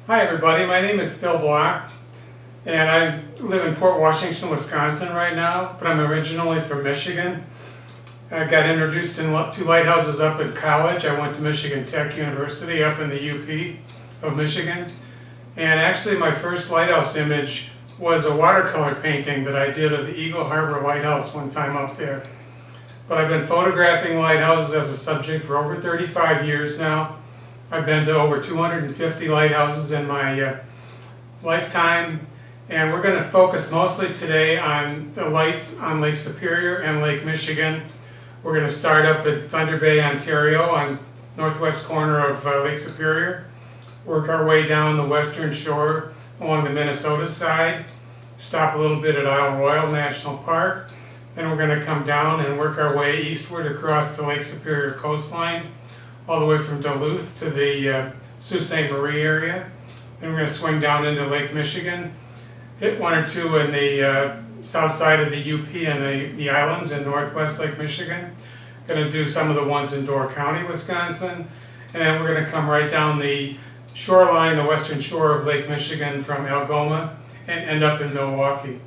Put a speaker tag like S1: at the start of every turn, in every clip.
S1: Hi everybody, my name is Phil Block and I live in Port Washington, Wisconsin right now, but I'm originally from Michigan. I got introduced in two lighthouses up in college. I went to Michigan Tech University up in the UP of Michigan, and actually my first lighthouse image was a watercolor painting that I did of the Eagle Harbor Lighthouse one time up there. But I've been photographing lighthouses as a subject for over 35 years now. I've been to over 250 lighthouses in my lifetime, and we're going to focus mostly today on the lights on Lake Superior and Lake Michigan. We're going to start up at Thunder Bay, Ontario on northwest corner of Lake Superior, work our way down the western shore along the Minnesota side, stop a little bit at Isle Royale National Park, then we're going to come down and work our way eastward across the Lake Superior coastline, all the way from Duluth to the Sault Ste. Marie area. Then we're going to swing down into Lake Michigan, hit one or two in the south side of the UP and the islands in northwest Lake Michigan. Going to do some of the ones in Door County, Wisconsin. And then we're going to come right down the shoreline, the western shore of Lake Michigan from Algoma and end up in Milwaukee.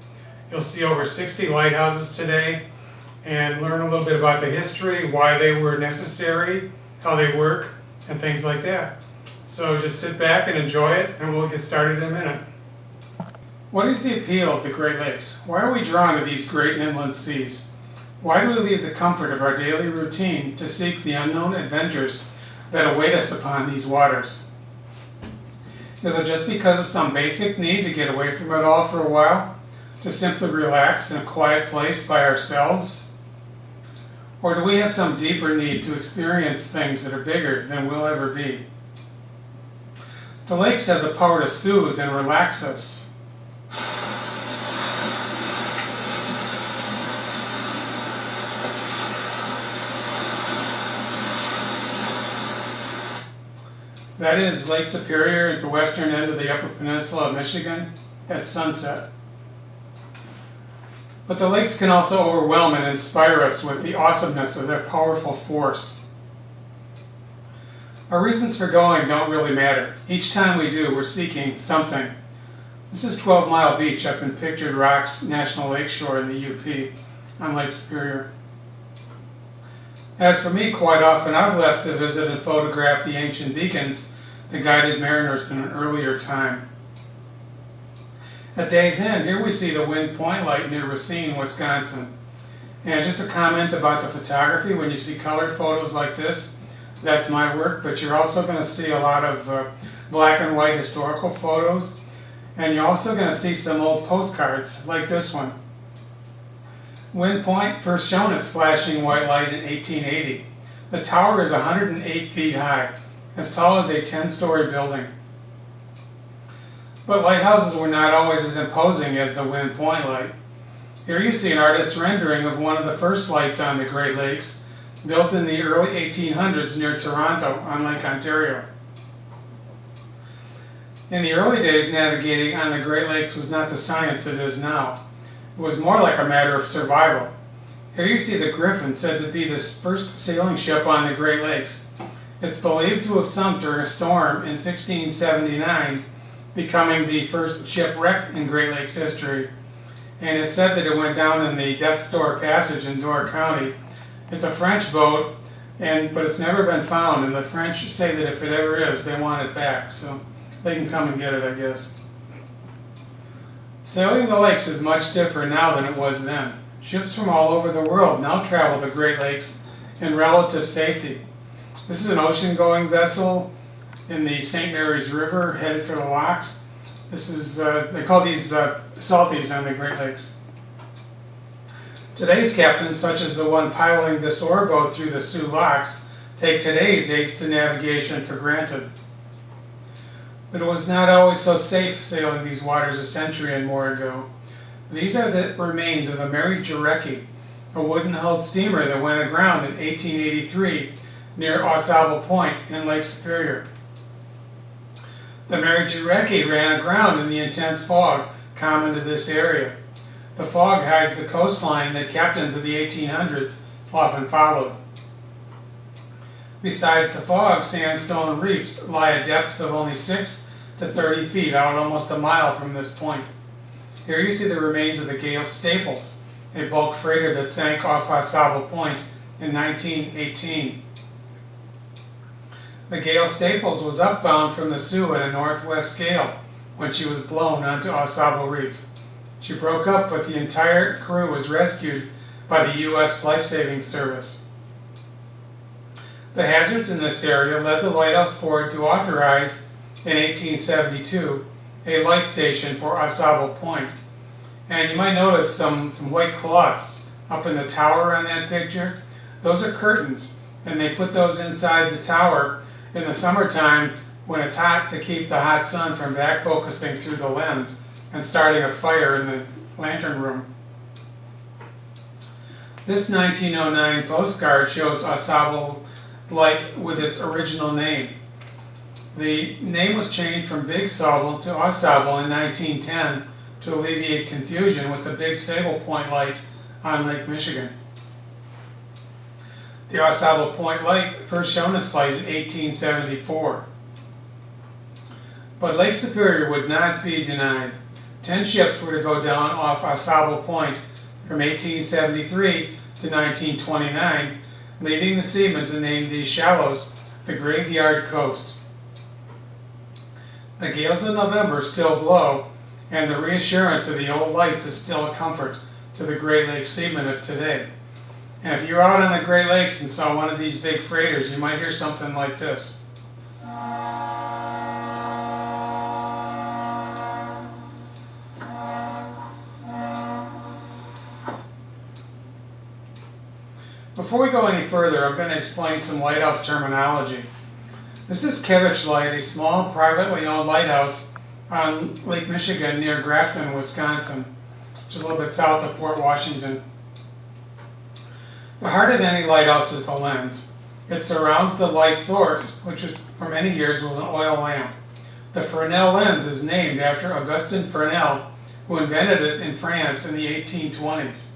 S1: You'll see over 60 lighthouses today and learn a little bit about the history, why they were necessary, how they work, and things like that. So just sit back and enjoy it, and we'll get started in a minute. What is the appeal of the Great Lakes? Why are we drawn to these great inland seas? Why do we leave the comfort of our daily routine to seek the unknown adventures that await us upon these waters? Is it just because of some basic need to get away from it all for a while? To simply relax in a quiet place by ourselves? Or do we have some deeper need to experience things that are bigger than we'll ever be? The lakes have the power to soothe and relax us. That is Lake Superior at the western end of the Upper Peninsula of Michigan at sunset. But the lakes can also overwhelm and inspire us with the awesomeness of their powerful force. Our reasons for going don't really matter. Each time we do, we're seeking something. This is 12 Mile Beach up in Pictured Rocks National Lakeshore in the UP on Lake Superior. As for me, quite often I've left to visit and photograph the ancient beacons that guided mariners in an earlier time. At Day's End, here we see the Wind Point light near Racine, Wisconsin. And just a comment about the photography, when you see colored photos like this, that's my work, but you're also going to see a lot of black and white historical photos, and you're also going to see some old postcards like this one. Wind Point first shown its flashing white light in 1880. The tower is 108 feet high, as tall as a 10-story building. But lighthouses were not always as imposing as the Wind Point light. Here you see an artist's rendering of one of the first lights on the Great Lakes, built in the early 1800s near Toronto on Lake Ontario. In the early days, navigating on the Great Lakes was not the science it is now. It was more like a matter of survival. Here you see the Griffin, said to be the first sailing ship on the Great Lakes. It's believed to have sunk during a storm in 1679, becoming the first shipwreck in Great Lakes history. And it's said that it went down in the Death's Door Passage in Door County. It's a French boat, but it's never been found, and the French say that if it ever is, they want it back, so they can come and get it, I guess. Sailing the lakes is much different now than it was then. Ships from all over the world now travel the Great Lakes in relative safety. This is an ocean-going vessel in the St. Mary's River, headed for the locks. This is, they call these salties on the Great Lakes. Today's captains, such as the one piloting this ore boat through the Sioux Locks, take today's aids to navigation for granted. But it was not always so safe sailing these waters a century and more ago. These are the remains of the Mary Jarecki, a wooden-hulled steamer that went aground in 1883 near Osable Point in Lake Superior. The Mary Jarecki ran aground in the intense fog common to this area. The fog hides the coastline that captains of the 1800s often followed. Besides the fog, sandstone reefs lie at depths of only 6 to 30 feet out almost a mile from this point. Here you see the remains of the Gale Staples, a bulk freighter that sank off Osable Point in 1918. The Gale Staples was upbound from the Sioux in a northwest gale when she was blown onto Osable Reef. She broke up, but the entire crew was rescued by the U.S. Life-Saving Service. The hazards in this area led the Lighthouse Board to authorize, in 1872, a light station for Osable Point. And you might notice some white cloths up in the tower on that picture. Those are curtains, and they put those inside the tower in the summertime when it's hot to keep the hot sun from back focusing through the lens and starting a fire in the lantern room. This 1909 postcard shows Osable Light with its original name. The name was changed from Big Sable to Osable in 1910 to alleviate confusion with the Big Sable Point Light on Lake Michigan. The Osable Point Light first shown its light in 1874. But Lake Superior would not be denied. 10 ships were to go down off Osable Point from 1873 to 1929, leading the seamen to name these shallows the Graveyard Coast. The gales of November still blow, and the reassurance of the old lights is still a comfort to the Great Lakes seamen of today. And if you're out on the Great Lakes and saw one of these big freighters, you might hear something like this. Before we go any further, I'm going to explain some lighthouse terminology. This is Kevich Light, a small privately owned lighthouse on Lake Michigan near Grafton, Wisconsin, which is a little bit south of Port Washington. The heart of any lighthouse is the lens. It surrounds the light source, which for many years was an oil lamp. The Fresnel lens is named after Augustin Fresnel, who invented it in France in the 1820s.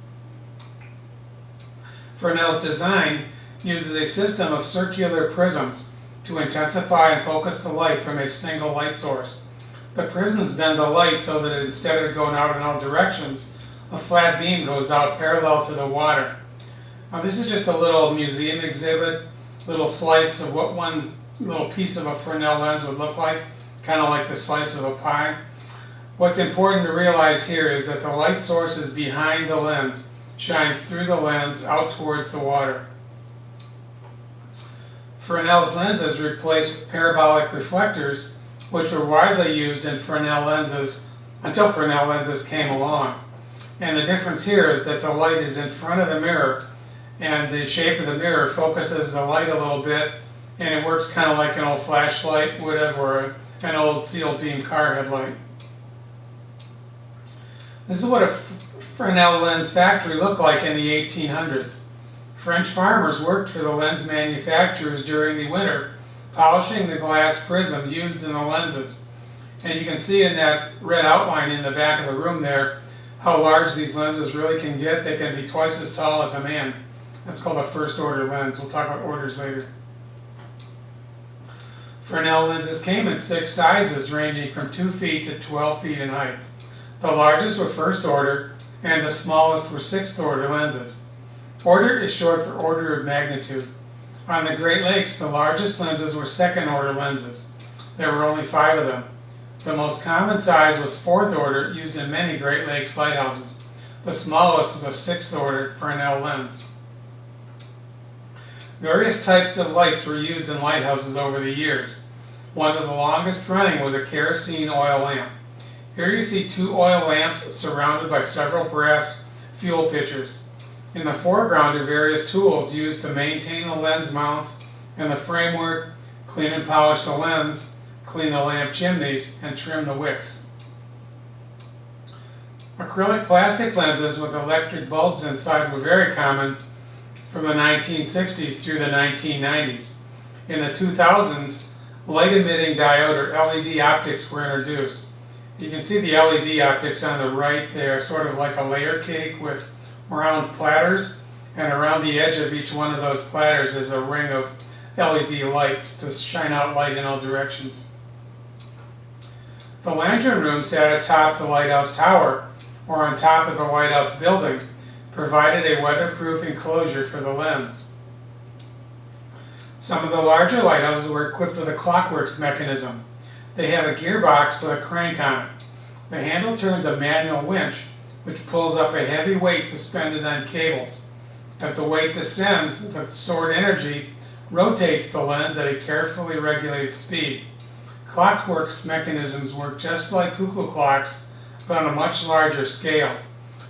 S1: Fresnel's design uses a system of circular prisms to intensify and focus the light from a single light source. The prisms bend the light so that instead of going out in all directions, a flat beam goes out parallel to the water. Now this is just a little museum exhibit, little slice of what one little piece of a Fresnel lens would look like, kind of like the slice of a pie. What's important to realize here is that the light source is behind the lens, shines through the lens out towards the water. Fresnel's lenses replaced parabolic reflectors, which were widely used in Fresnel lenses until Fresnel lenses came along. And the difference here is that the light is in front of the mirror, and the shape of the mirror focuses the light a little bit, and it works kind of like an old flashlight would have, or an old sealed beam car headlight. This is what a Fresnel lens factory looked like in the 1800s. French farmers worked for the lens manufacturers during the winter, polishing the glass prisms used in the lenses. And you can see in that red outline in the back of the room there how large these lenses really can get. They can be twice as tall as a man. That's called a first order lens. We'll talk about orders later. Fresnel lenses came in 6 sizes ranging from 2 feet to 12 feet in height. The largest were first order, and the smallest were 6th order lenses. Order is short for order of magnitude. On the Great Lakes, the largest lenses were 2nd order lenses. There were only 5 of them. The most common size was 4th order, used in many Great Lakes lighthouses. The smallest was a 6th order Fresnel lens. Various types of lights were used in lighthouses over the years. One of the longest running was a kerosene oil lamp. Here you see 2 oil lamps surrounded by several brass fuel pitchers. In the foreground are various tools used to maintain the lens mounts and the framework, clean and polish the lens, clean the lamp chimneys, and trim the wicks. Acrylic plastic lenses with electric bulbs inside were very common from the 1960s through the 1990s. In the 2000s, light-emitting diode or LED optics were introduced. You can see the LED optics on the right there, sort of like a layer cake with round platters, and around the edge of each one of those platters is a ring of LED lights to shine out light in all directions. The lantern room sat atop the lighthouse tower or on top of the lighthouse building, provided a weatherproof enclosure for the lens. Some of the larger lighthouses were equipped with a Clockworks mechanism. They have a gearbox with a crank on it. The handle turns a manual winch, which pulls up a heavy weight suspended on cables. As the weight descends, the stored energy rotates the lens at a carefully regulated speed. Clockworks mechanisms work just like cuckoo clocks, but on a much larger scale.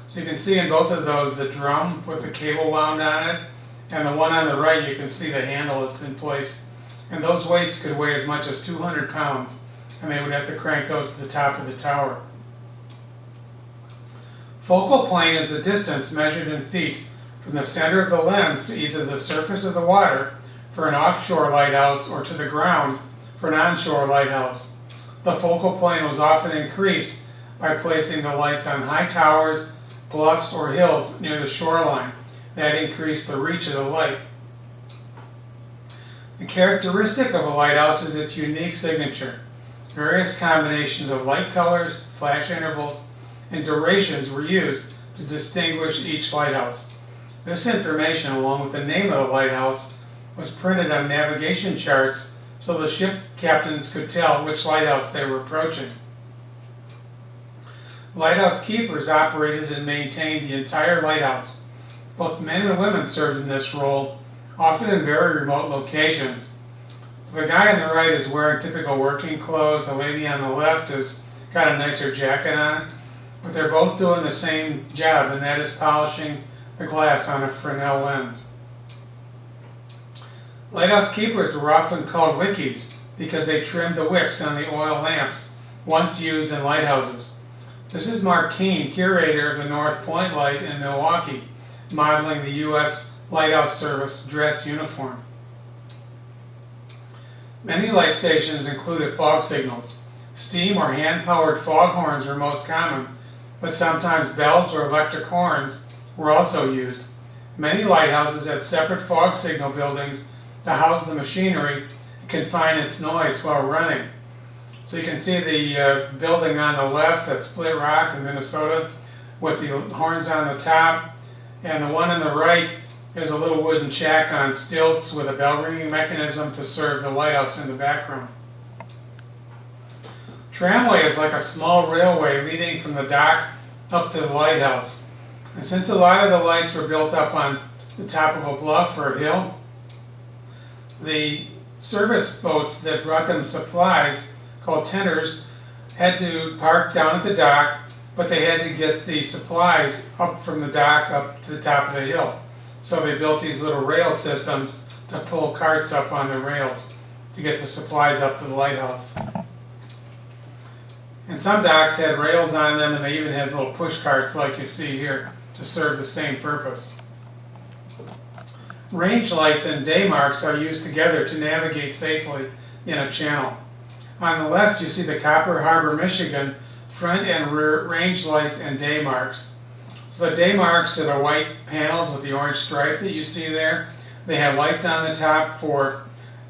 S1: So you can see in both of those the drum with the cable wound on it, and the one on the right you can see the handle that's in place. And those weights could weigh as much as 200 pounds, and they would have to crank those to the top of the tower. Focal plane is the distance measured in feet from the center of the lens to either the surface of the water for an offshore lighthouse or to the ground for an onshore lighthouse. The focal plane was often increased by placing the lights on high towers, bluffs, or hills near the shoreline. That increased the reach of the light. The characteristic of a lighthouse is its unique signature. Various combinations of light colors, flash intervals, and durations were used to distinguish each lighthouse. This information, along with the name of the lighthouse, was printed on navigation charts so the ship captains could tell which lighthouse they were approaching. Lighthouse keepers operated and maintained the entire lighthouse. Both men and women served in this role, often in very remote locations. So the guy on the right is wearing typical working clothes, the lady on the left has got a nicer jacket on, but they're both doing the same job, and that is polishing the glass on a Fresnel lens. Lighthouse keepers were often called wickies because they trimmed the wicks on the oil lamps once used in lighthouses. This is Mark Keene, curator of the North Point Light in Milwaukee, modeling the U.S. Lighthouse Service dress uniform. Many light stations included fog signals. Steam or hand-powered foghorns were most common, but sometimes bells or electric horns were also used. Many lighthouses had separate fog signal buildings to house the machinery and confine its noise while running. So you can see the building on the left at Split Rock in Minnesota with the horns on the top, and the one on the right is a little wooden shack on stilts with a bell ringing mechanism to serve the lighthouse in the background. Tramway is like a small railway leading from the dock up to the lighthouse. And since a lot of the lights were built up on the top of a bluff or a hill, the service boats that brought them supplies, called tenders, had to park down at the dock, but they had to get the supplies up from the dock up to the top of the hill. So they built these little rail systems to pull carts up on the rails to get the supplies up to the lighthouse. And some docks had rails on them, and they even had little push carts like you see here to serve the same purpose. Range lights and Daymarks are used together to navigate safely in a channel. On the left you see the Copper Harbor, Michigan front and rear range lights and Daymarks. So the Daymarks are the white panels with the orange stripe that you see there. They have lights on the top for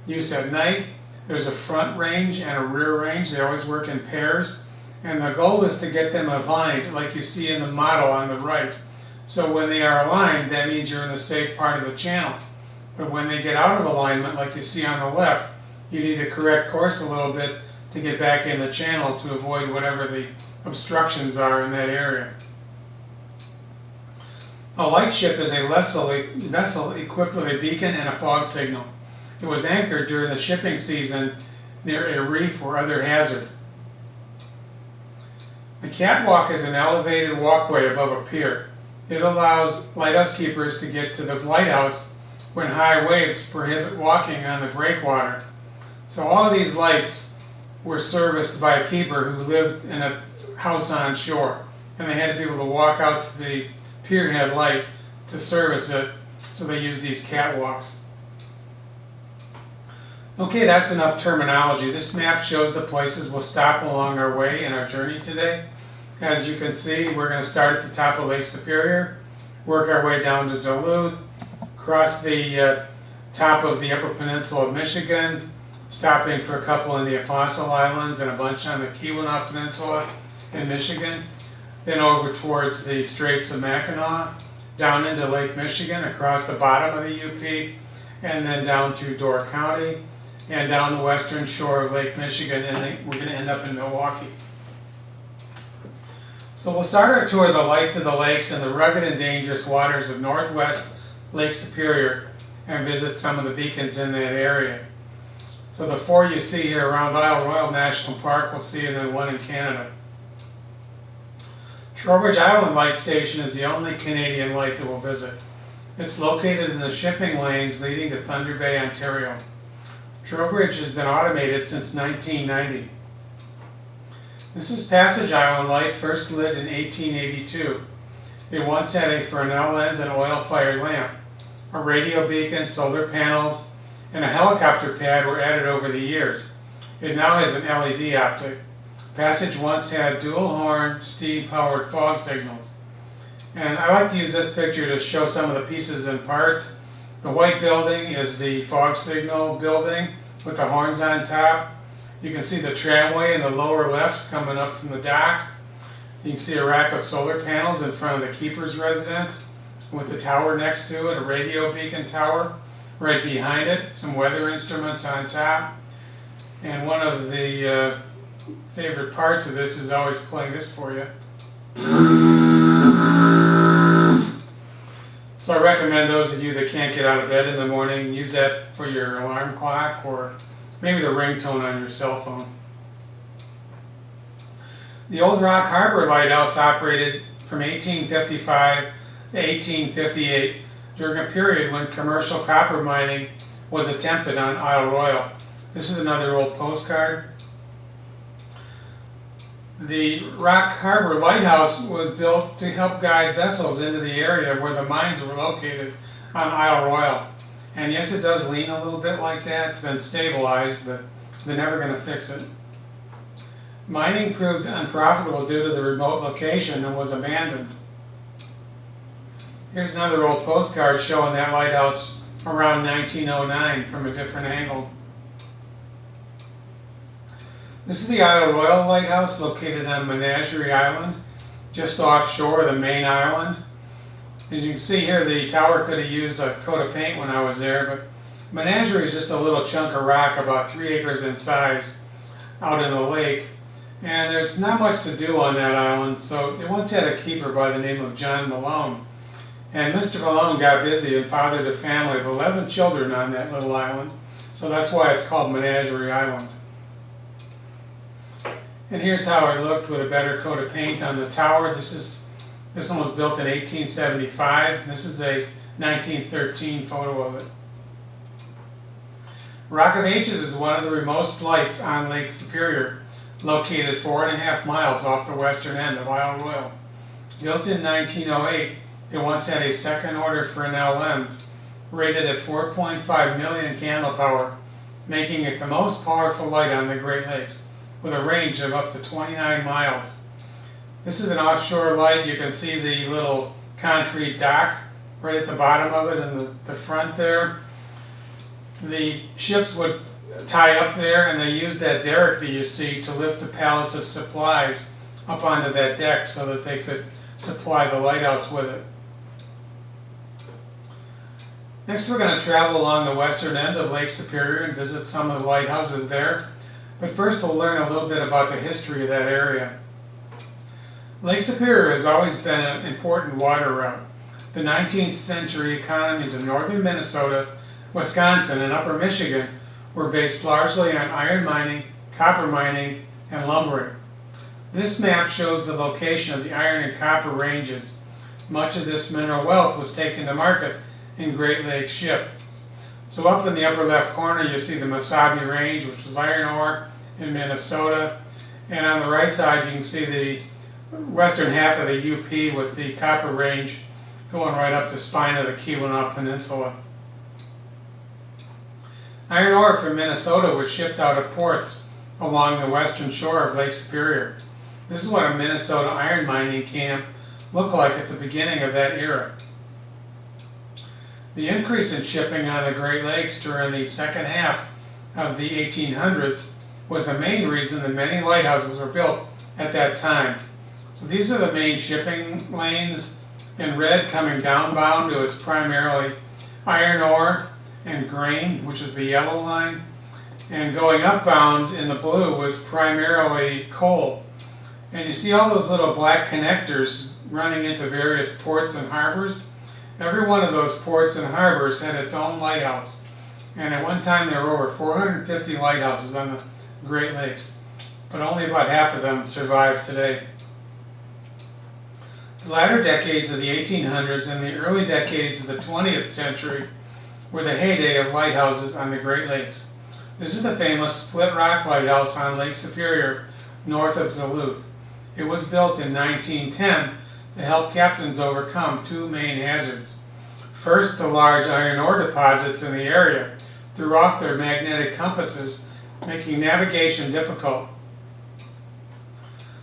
S1: use at night. There's a front range and a rear range. They always work in pairs. And the goal is to get them aligned like you see in the model on the right. So when they are aligned, that means you're in the safe part of the channel. But when they get out of alignment, like you see on the left, you need to correct course a little bit to get back in the channel to avoid whatever the obstructions are in that area. A lightship is a vessel equipped with a beacon and a fog signal. It was anchored during the shipping season near a reef or other hazard. The catwalk is an elevated walkway above a pier. It allows lighthouse keepers to get to the lighthouse when high waves prohibit walking on the breakwater. So all of these lights were serviced by a keeper who lived in a house on shore, and they had to be able to walk out to the pierhead light to service it, so they used these catwalks. Okay, that's enough terminology. This map shows the places we'll stop along our way in our journey today. As you can see, we're going to start at the top of Lake Superior, work our way down to Duluth, cross the top of the Upper Peninsula of Michigan, stopping for a couple in the Apostle Islands and a bunch on the Keweenaw Peninsula in Michigan, then over towards the Straits of Mackinac, down into Lake Michigan, across the bottom of the UP, and then down through Door County, and down the western shore of Lake Michigan, and then we're going to end up in Milwaukee. So we'll start our tour of the lights of the lakes and the rugged and dangerous waters of Northwest Lake Superior, and visit some of the beacons in that area. So the 4 you see here around Isle Royale National Park, we'll see, and then 1 in Canada. Trowbridge Island Light Station is the only Canadian light that we'll visit. It's located in the shipping lanes leading to Thunder Bay, Ontario. Trowbridge has been automated since 1990. This is Passage Island Light, first lit in 1882. It once had a Fresnel lens and oil-fired lamp. A radio beacon, solar panels, and a helicopter pad were added over the years. It now has an LED optic. Passage once had dual horn, steam-powered fog signals. And I like to use this picture to show some of the pieces and parts. The white building is the fog signal building with the horns on top. You can see the tramway in the lower left coming up from the dock. You can see a rack of solar panels in front of the keeper's residence with the tower next to it, a radio beacon tower right behind it, some weather instruments on top. And one of the favorite parts of this is always playing this for you. So I recommend those of you that can't get out of bed in the morning, use that for your alarm clock or maybe the ringtone on your cell phone. The Old Rock Harbor Lighthouse operated from 1855 to 1858 during a period when commercial copper mining was attempted on Isle Royale. This is another old postcard. The Rock Harbor Lighthouse was built to help guide vessels into the area where the mines were located on Isle Royale. And yes, it does lean a little bit like that. It's been stabilized, but they're never going to fix it. Mining proved unprofitable due to the remote location and was abandoned. Here's another old postcard showing that lighthouse around 1909 from a different angle. This is the Isle Royale Lighthouse located on Menagerie Island, just offshore of the main island. As you can see here, the tower could have used a coat of paint when I was there, but Menagerie is just a little chunk of rock about 3 acres in size out in the lake. And there's not much to do on that island, so it once had a keeper by the name of John Malone. And Mr. Malone got busy and fathered a family of 11 children on that little island, so that's why it's called Menagerie Island. And here's how it looked with a better coat of paint on the tower. This one was built in 1875. This is a 1913 photo of it. Rock of Ages is one of the remotest lights on Lake Superior, located 4.5 miles off the western end of Isle Royale. Built in 1908, it once had a second-order Fresnel lens, rated at 4.5 million candle power, making it the most powerful light on the Great Lakes, with a range of up to 29 miles. This is an offshore light. You can see the little concrete dock right at the bottom of it and the front there. The ships would tie up there, and they used that derrick that you see to lift the pallets of supplies up onto that deck so that they could supply the lighthouse with it. Next, we're going to travel along the western end of Lake Superior and visit some of the lighthouses there. But first, we'll learn a little bit about the history of that area. Lake Superior has always been an important water route. The 19th century economies of northern Minnesota, Wisconsin, and upper Michigan were based largely on iron mining, copper mining, and lumbering. This map shows the location of the iron and copper ranges. Much of this mineral wealth was taken to market in Great Lakes ships. So up in the upper left corner you see the Mesabi Range, which was iron ore in Minnesota, and on the right side you can see the western half of the UP with the copper range going right up the spine of the Keweenaw Peninsula. Iron ore from Minnesota was shipped out of ports along the western shore of Lake Superior. This is what a Minnesota iron mining camp looked like at the beginning of that era. The increase in shipping on the Great Lakes during the second half of the 1800s was the main reason that many lighthouses were built at that time. So these are the main shipping lanes. In red, coming downbound, it was primarily iron ore and grain, which is the yellow line. And going upbound in the blue was primarily coal. And you see all those little black connectors running into various ports and harbors. Every one of those ports and harbors had its own lighthouse. And at one time there were over 450 lighthouses on the Great Lakes, but only about half of them survive today. The latter decades of the 1800s and the early decades of the 20th century were the heyday of lighthouses on the Great Lakes. This is the famous Split Rock Lighthouse on Lake Superior, north of Duluth. It was built in 1910 to help captains overcome two main hazards. First, the large iron ore deposits in the area threw off their magnetic compasses, making navigation difficult.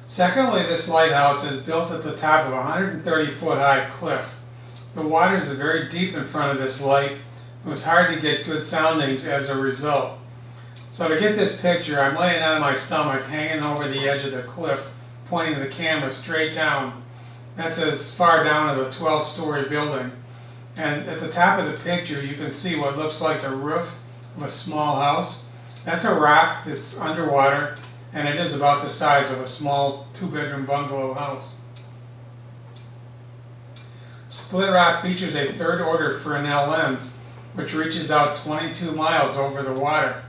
S1: Secondly, this lighthouse is built at the top of a 130-foot-high cliff. The waters are very deep in front of this light. It was hard to get good soundings as a result. So to get this picture, I'm laying on my stomach, hanging over the edge of the cliff, pointing the camera straight down. That's as far down as a 12-story building. And at the top of the picture, you can see what looks like the roof of a small house. That's a rock that's underwater, and it is about the size of a small two-bedroom bungalow house. Split Rock features a third-order Fresnel lens, which reaches out 22 miles over the water.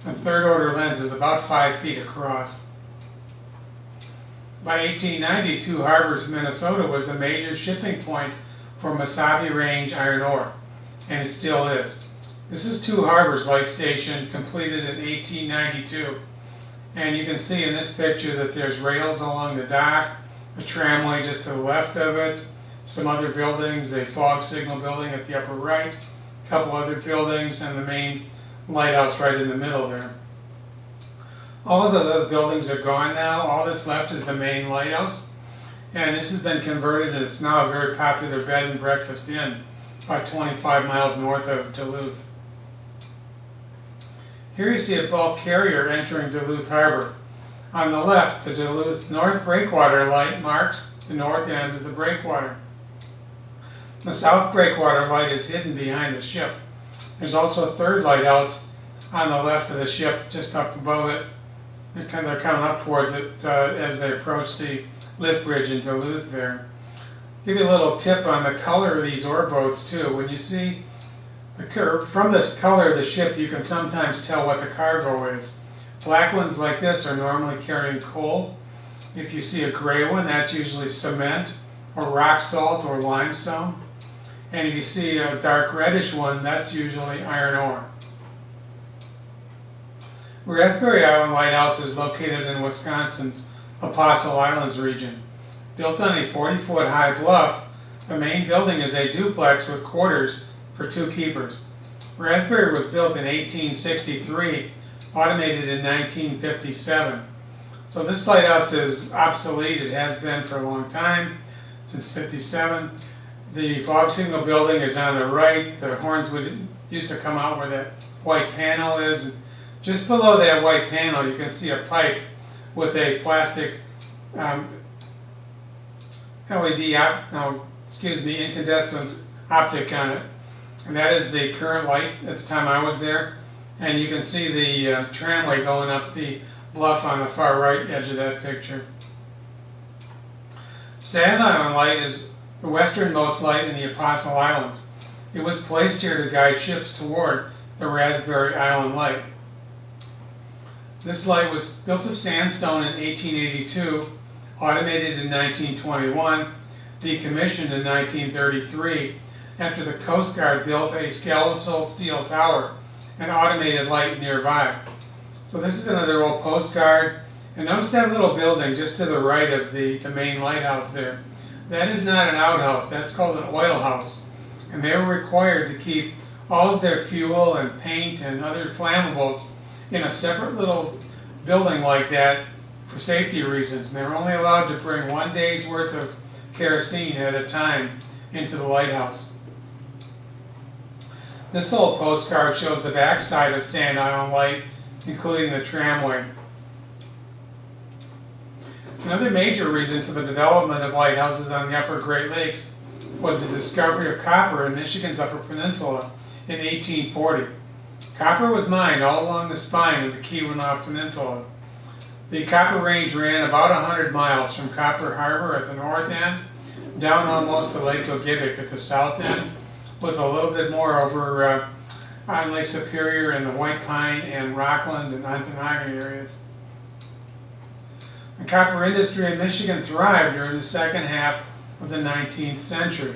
S1: A third-order lens is about 5 feet across. By 1890, Two Harbors, Minnesota was the major shipping point for Mesabi Range iron ore, and it still is. This is Two Harbors Light Station, completed in 1892. And you can see in this picture that there's rails along the dock, a tramway just to the left of it, some other buildings, a fog signal building at the upper right, a couple other buildings, and the main lighthouse right in the middle there. All of those other buildings are gone now. All that's left is the main lighthouse. And this has been converted, and it's now a very popular bed and breakfast inn about 25 miles north of Duluth. Here you see a bulk carrier entering Duluth Harbor. On the left, the Duluth North Breakwater light marks the north end of the breakwater. The south breakwater light is hidden behind the ship. There's also a third lighthouse on the left of the ship, just up above it. They're coming up towards it as they approach the lift bridge in Duluth there. Give you a little tip on the color of these ore boats too. When you see from the color of the ship, you can sometimes tell what the cargo is. Black ones like this are normally carrying coal. If you see a gray one, that's usually cement or rock salt or limestone. And if you see a dark reddish one, that's usually iron ore. Raspberry Island Lighthouse is located in Wisconsin's Apostle Islands region. Built on a 40-foot high bluff, the main building is a duplex with quarters for 2 keepers. Raspberry was built in 1863, automated in 1957. So this lighthouse is obsolete. It has been for a long time, since 57. The fog signal building is on the right. The horns used to come out where that white panel is. And just below that white panel, you can see a pipe with a plastic incandescent optic on it. And that is the current light at the time I was there. And you can see the tramway going up the bluff on the far right edge of that picture. Staten Island Light is the westernmost light in the Apostle Islands. It was placed here to guide ships toward the Raspberry Island Light. This light was built of sandstone in 1882, automated in 1921, decommissioned in 1933, after the Coast Guard built a skeletal steel tower and automated light nearby. So this is another old postcard. And notice that little building just to the right of the main lighthouse there. That is not an outhouse, that's called an oil house. And they were required to keep all of their fuel and paint and other flammables in a separate little building like that for safety reasons. And they were only allowed to bring 1 day's worth of kerosene at a time into the lighthouse. This little postcard shows the backside of Sand Island Light, including the tramway. Another major reason for the development of lighthouses on the upper Great Lakes was the discovery of copper in Michigan's Upper Peninsula in 1840. Copper was mined all along the spine of the Keweenaw Peninsula. The copper range ran about 100 miles from Copper Harbor at the north end down almost to Lake Ogibic at the south end, with a little bit more over on Lake Superior and the White Pine and Rockland and Ontonagon areas. The copper industry in Michigan thrived during the second half of the 19th century.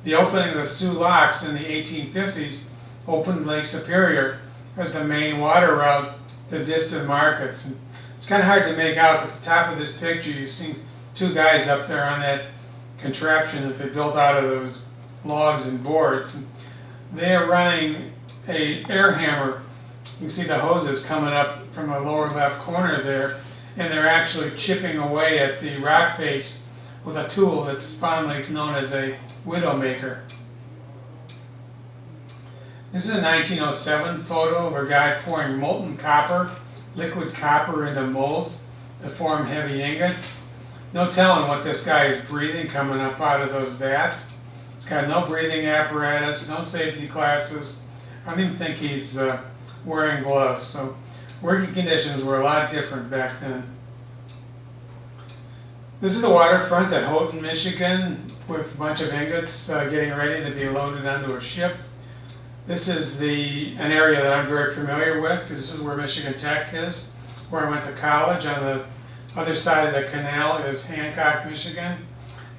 S1: The opening of the Sioux Locks in the 1850s opened Lake Superior as the main water route to distant markets. And it's kind of hard to make out, but at the top of this picture you see two guys up there on that contraption that they built out of those logs and boards. And they are running a air hammer. You can see the hoses coming up from the lower left corner there, and they're actually chipping away at the rock face with a tool that's fondly known as a widowmaker. This is a 1907 photo of a guy pouring molten copper, liquid copper, into molds to form heavy ingots. No telling what this guy is breathing coming up out of those vats. He's got no breathing apparatus, no safety glasses. I don't even think he's wearing gloves. So working conditions were a lot different back then. This is the waterfront at Houghton, Michigan, with a bunch of ingots getting ready to be loaded onto a ship. This is an area that I'm very familiar with because this is where Michigan Tech is, where I went to college. On the other side of the canal is Hancock, Michigan,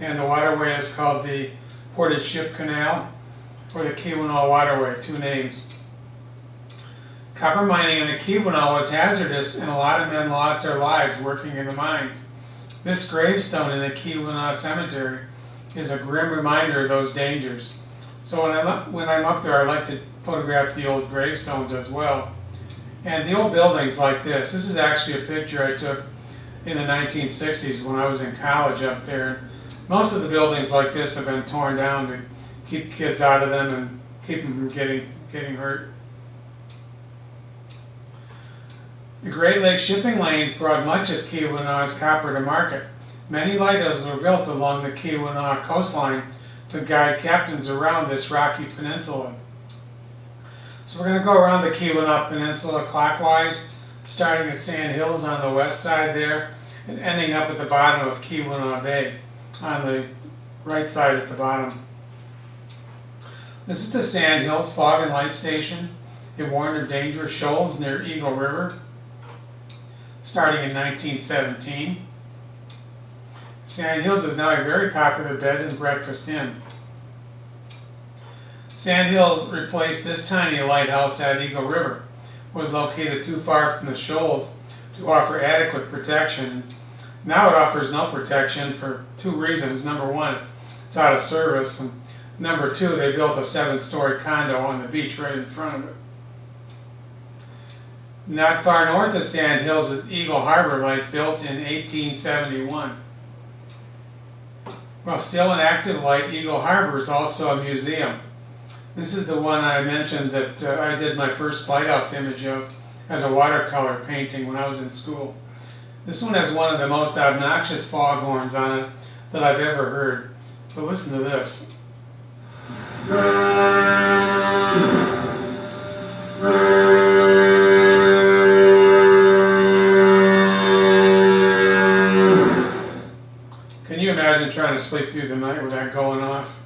S1: and the waterway is called the Portage Ship Canal or the Keweenaw Waterway, two names. Copper mining in the Keweenaw was hazardous, and a lot of men lost their lives working in the mines. This gravestone in the Keweenaw Cemetery is a grim reminder of those dangers. So when I'm up there, I like to photograph the old gravestones as well. And the old buildings like this is actually a picture I took in the 1960s when I was in college up there. Most of the buildings like this have been torn down to keep kids out of them and keep them from getting hurt. The Great Lakes shipping lanes brought much of Keweenaw's copper to market. Many lighthouses were built along the Keweenaw coastline to guide captains around this rocky peninsula. So we're going to go around the Keweenaw Peninsula clockwise, starting at Sand Hills on the west side there, and ending up at the bottom of Keweenaw Bay on the right side at the bottom. This is the Sand Hills Fog and Light Station. It warned of dangerous shoals near Eagle River, starting in 1917. Sand Hills is now a very popular bed and breakfast inn. Sand Hills replaced this tiny lighthouse at Eagle River. It was located too far from the shoals to offer adequate protection. Now it offers no protection for two reasons. Number one, it's out of service, and number two, they built a 7-story condo on the beach right in front of it. Not far north of Sand Hills is Eagle Harbor Light, built in 1871. While still an active light, Eagle Harbor is also a museum. This is the one I mentioned that I did my first lighthouse image of as a watercolor painting when I was in school. This one has one of the most obnoxious foghorns on it that I've ever heard. So listen to this. Can you imagine trying to sleep through the night with that going off?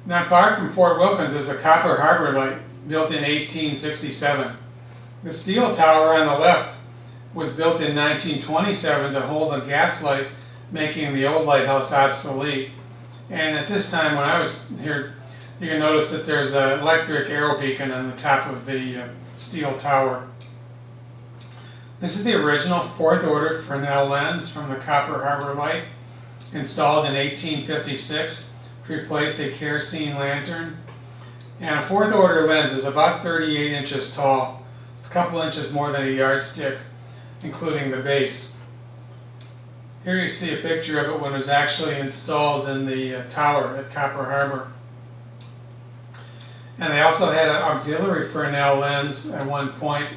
S1: Not far from Fort Wilkins is the Copper Harbor Light, built in 1867. The steel tower on the left was built in 1927 to hold a gas light, making the old lighthouse obsolete. And at this time when I was here, you can notice that there's an electric arrow beacon on the top of the steel tower. This is the original 4th order Fresnel lens from the Copper Harbor Light, installed in 1856 to replace a kerosene lantern. And a 4th order lens is about 38 inches tall. It's a couple inches more than a yardstick, including the base. Here you see a picture of it when it was actually installed in the tower at Copper Harbor. And they also had an auxiliary Fresnel lens at one point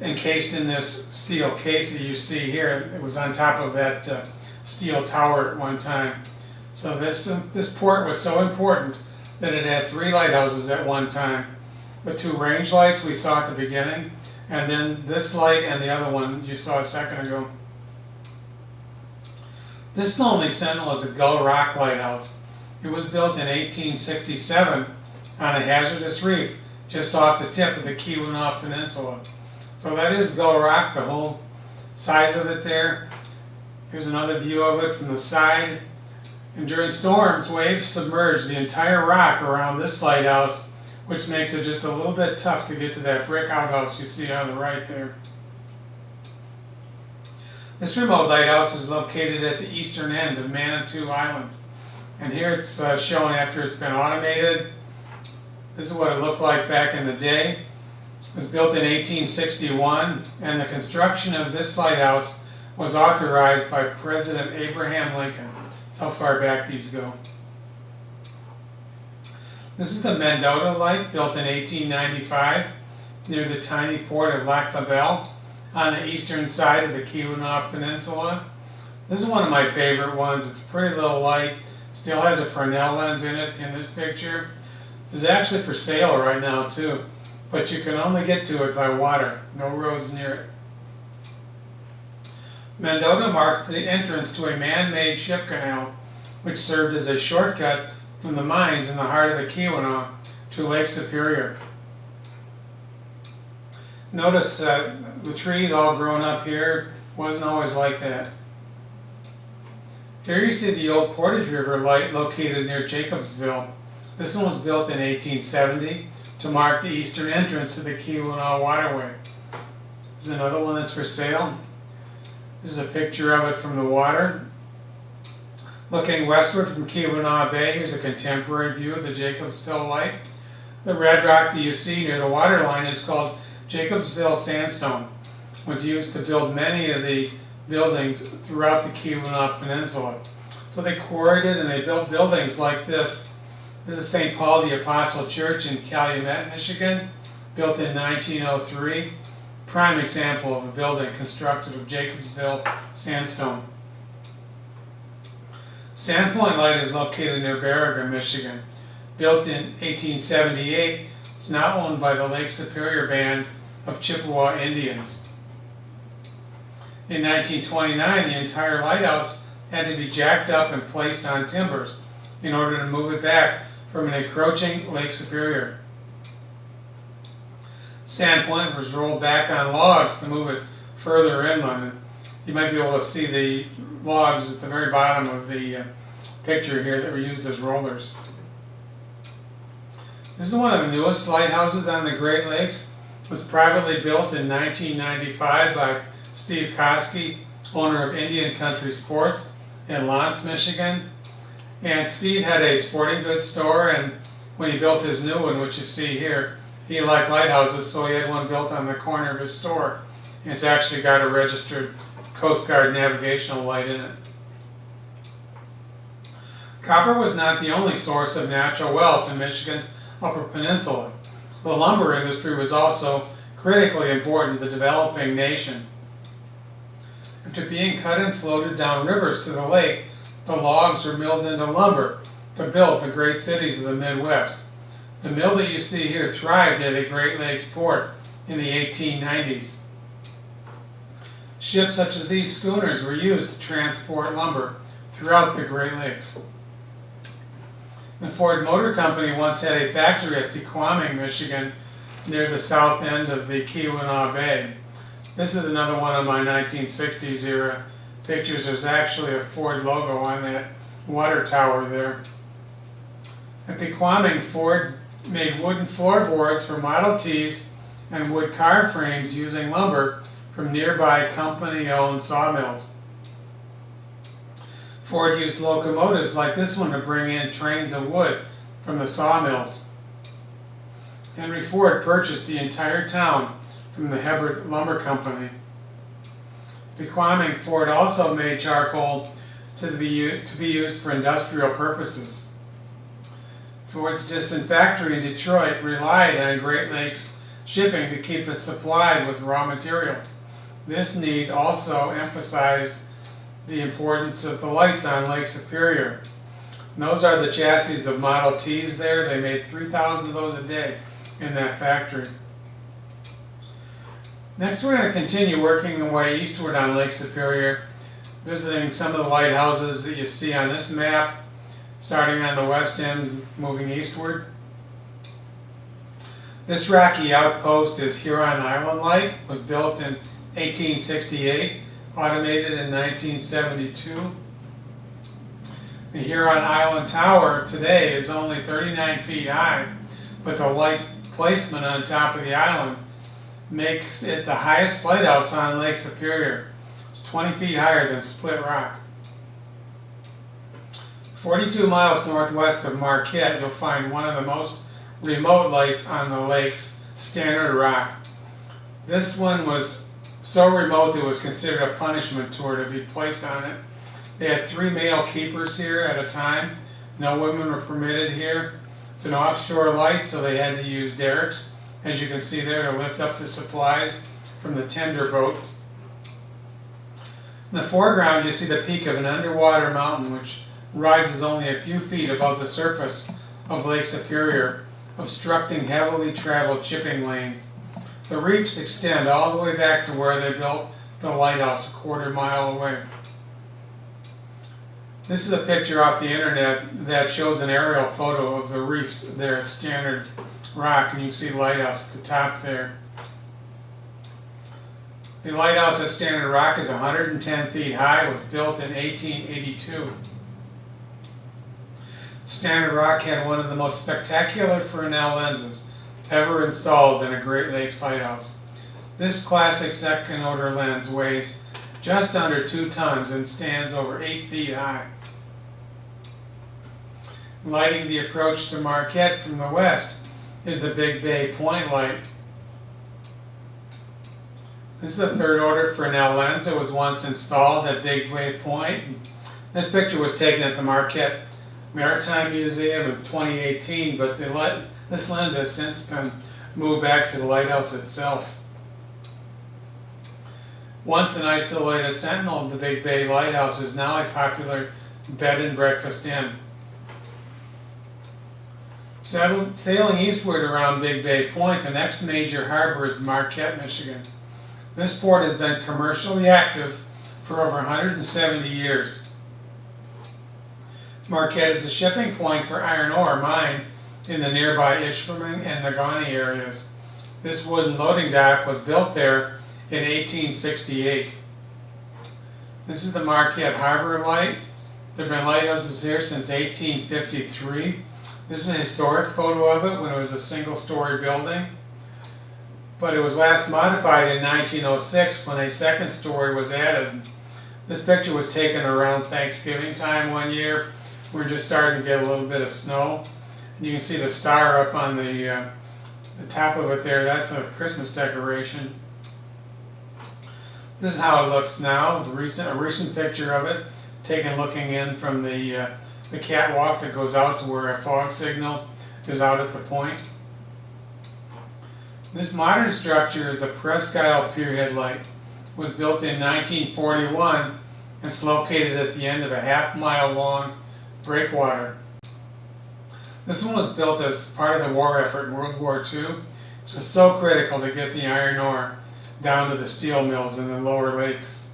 S1: encased in this steel case that you see here. It was on top of that steel tower at one time. So this port was so important that it had 3 lighthouses at one time. The 2 range lights we saw at the beginning, and then this light and the other one you saw a second ago. This Lonely Sentinel is a Gull Rock lighthouse. It was built in 1867 on a hazardous reef just off the tip of the Keweenaw Peninsula. So that is Gull Rock, the whole size of it there. Here's another view of it from the side. And during storms, waves submerge the entire rock around this lighthouse, which makes it just a little bit tough to get to that brick outhouse you see on the right there. This remote lighthouse is located at the eastern end of Manitou Island. And here it's shown after it's been automated. This is what it looked like back in the day. It was built in 1861, and the construction of this lighthouse was authorized by President Abraham Lincoln. That's how far back these go. This is the Mendota Light, built in 1895 near the tiny port of Lac La Belle on the eastern side of the Keweenaw Peninsula. This is one of my favorite ones. It's a pretty little light. Still has a Fresnel lens in it in this picture. This is actually for sale right now too, but you can only get to it by water. No roads near it. Mendota marked the entrance to a man-made ship canal, which served as a shortcut from the mines in the heart of the Keweenaw to Lake Superior. Notice the trees all grown up here. Wasn't always like that. Here you see the old Portage River light located near Jacobsville. This one was built in 1870 to mark the eastern entrance to the Keweenaw waterway. This is another one that's for sale. This is a picture of it from the water. Looking westward from Keweenaw Bay, here's a contemporary view of the Jacobsville light. The red rock that you see near the waterline is called Jacobsville sandstone. It was used to build many of the buildings throughout the Keweenaw Peninsula. So they quarried it and they built buildings like this. This is St. Paul the Apostle Church in Calumet, Michigan, built in 1903. Prime example of a building constructed of Jacobsville sandstone. Sandpoint Light is located near Baraga, Michigan. Built in 1878, it's now owned by the Lake Superior Band of Chippewa Indians. In 1929, the entire lighthouse had to be jacked up and placed on timbers in order to move it back from an encroaching Lake Superior. Sandpoint was rolled back on logs to move it further inland. You might be able to see the logs at the very bottom of the picture here that were used as rollers. This is one of the newest lighthouses on the Great Lakes. It was privately built in 1995 by Steve Koski, owner of Indian Country Sports in Lance, Michigan. And Steve had a sporting goods store, and when he built his new one, which you see here, he liked lighthouses, so he had one built on the corner of his store. And it's actually got a registered Coast Guard navigational light in it. Copper was not the only source of natural wealth in Michigan's Upper Peninsula. The lumber industry was also critically important to the developing nation. After being cut and floated down rivers to the lake, the logs were milled into lumber to build the great cities of the Midwest. The mill that you see here thrived at a Great Lakes port in the 1890s. Ships such as these schooners were used to transport lumber throughout the Great Lakes. The Ford Motor Company once had a factory at Pequaming, Michigan, near the south end of the Keweenaw Bay. This is another one of my 1960s era pictures. There's actually a Ford logo on that water tower there. At Pequaming, Ford made wooden floorboards for Model Ts and wood car frames using lumber from nearby company-owned sawmills. Ford used locomotives like this one to bring in trains of wood from the sawmills. Henry Ford purchased the entire town from the Hebert Lumber Company. Pequaming, Ford also made charcoal to be used for industrial purposes. for its distant factory in Detroit, relied on Great Lakes shipping to keep it supplied with raw materials. This need also emphasized the importance of the lights on Lake Superior. And those are the chassis of Model Ts there. They made 3,000 of those a day in that factory. Next, we're going to continue working our way eastward on Lake Superior, visiting some of the lighthouses that you see on this map, starting on the west end, moving eastward. This rocky outpost is Huron Island Light, was built in 1868, automated in 1972. The Huron Island Tower today is only 39 feet high, but the light's placement on top of the island makes it the highest lighthouse on Lake Superior. It's 20 feet higher than Split Rock. 42 miles northwest of Marquette, you'll find one of the most remote lights on the lake's Standard Rock. This one was so remote it was considered a punishment tour to be placed on it. They had 3 male keepers here at a time. No women were permitted here. It's an offshore light, so they had to use derricks, as you can see there, to lift up the supplies from the tender boats. In the foreground, you see the peak of an underwater mountain which rises only a few feet above the surface of Lake Superior, obstructing heavily traveled shipping lanes. The reefs extend all the way back to where they built the lighthouse, a quarter-mile away. This is a picture off the internet that shows an aerial photo of the reefs there at Standard Rock, and you can see the lighthouse at the top there. The lighthouse at Standard Rock is 110 feet high. It was built in 1882. Standard Rock had one of the most spectacular Fresnel lenses ever installed in a Great Lakes lighthouse. This classic second order lens weighs just under 2 tons and stands over 8 feet high. Lighting the approach to Marquette from the west is the Big Bay Point light. This is a third order Fresnel lens that was once installed at Big Bay Point. This picture was taken at the Marquette Maritime Museum in 2018, but this lens has since been moved back to the lighthouse itself. Once an isolated sentinel, the Big Bay Lighthouse is now a popular bed and breakfast inn. Sailing eastward around Big Bay Point, the next major harbor is Marquette, Michigan. This port has been commercially active for over 170 years. Marquette is the shipping point for iron ore mined in the nearby Ishpeming and Negaunee areas. This wooden loading dock was built there in 1868. This is the Marquette Harbor Light. There have been lighthouses here since 1853. This is a historic photo of it when it was a single-story building, but it was last modified in 1906 when a second story was added. This picture was taken around Thanksgiving time one year. We're just starting to get a little bit of snow. And you can see the star up on the top of it there. That's a Christmas decoration. This is how it looks now. A recent picture of it, taken looking in from the catwalk that goes out to where a fog signal is out at the point. This modern structure is the Presque Isle Pier Headlight. It was built in 1941 and it's located at the end of a half-mile long breakwater. This one was built as part of the war effort in World War II. It was so critical to get the iron ore down to the steel mills in the lower lakes.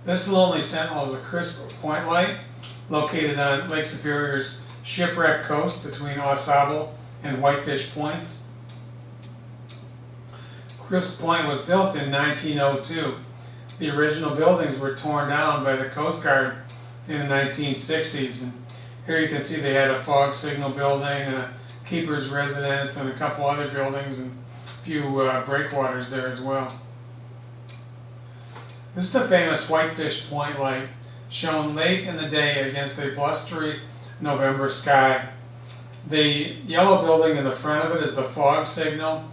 S1: This Lonely Sentinel is a crisp point light located on Lake Superior's shipwreck coast between Au Sable and Whitefish Points. Crisp Point was built in 1902. The original buildings were torn down by the Coast Guard in the 1960s. And here you can see they had a fog signal building and a keeper's residence and a couple other buildings and a few breakwaters there as well. This is the famous Whitefish Point light, shown late in the day against a blustery November sky. The yellow building in the front of it is the fog signal,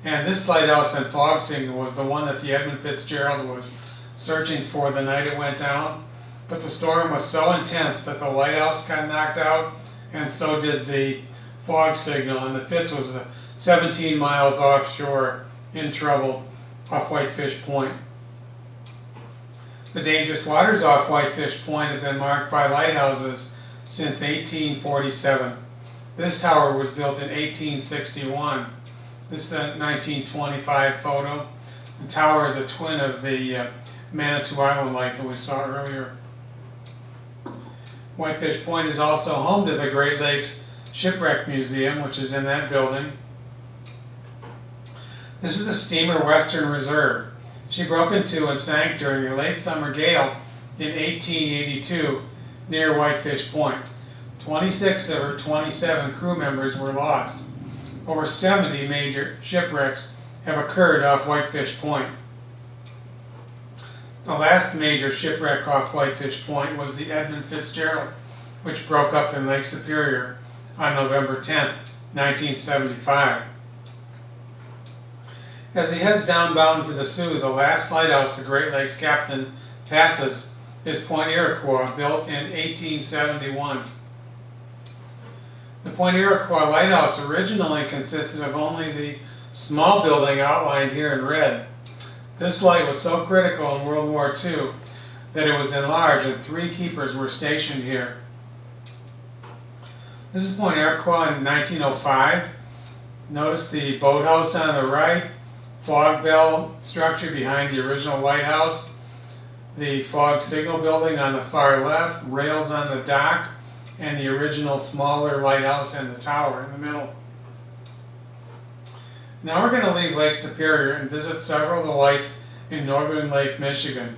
S1: and this lighthouse and fog signal was the one that the Edmund Fitzgerald was searching for the night it went down. But the storm was so intense that the lighthouse got knocked out and so did the fog signal, and the FIS was 17 miles offshore in trouble off Whitefish Point. The dangerous waters off Whitefish Point have been marked by lighthouses since 1847. This tower was built in 1861. This is a 1925 photo. The tower is a twin of the Manitou Island light that we saw earlier. Whitefish Point is also home to the Great Lakes Shipwreck Museum, which is in that building. This is the steamer Western Reserve. She broke into and sank during a late summer gale in 1882 near Whitefish Point. 26 of her 27 crew members were lost. Over 70 major shipwrecks have occurred off Whitefish Point. The last major shipwreck off Whitefish Point was the Edmund Fitzgerald, which broke up in Lake Superior on November 10, 1975. As he heads downbound for the Sioux, the last lighthouse the Great Lakes captain passes is Point Iroquois, built in 1871. The Point Iroquois lighthouse originally consisted of only the small building outlined here in red. This light was so critical in World War II that it was enlarged and 3 keepers were stationed here. This is Point Iroquois in 1905. Notice the boathouse on the right, fog bell structure behind the original lighthouse, the fog signal building on the far left, rails on the dock, and the original smaller lighthouse and the tower in the middle. Now we're going to leave Lake Superior and visit several of the lights in northern Lake Michigan.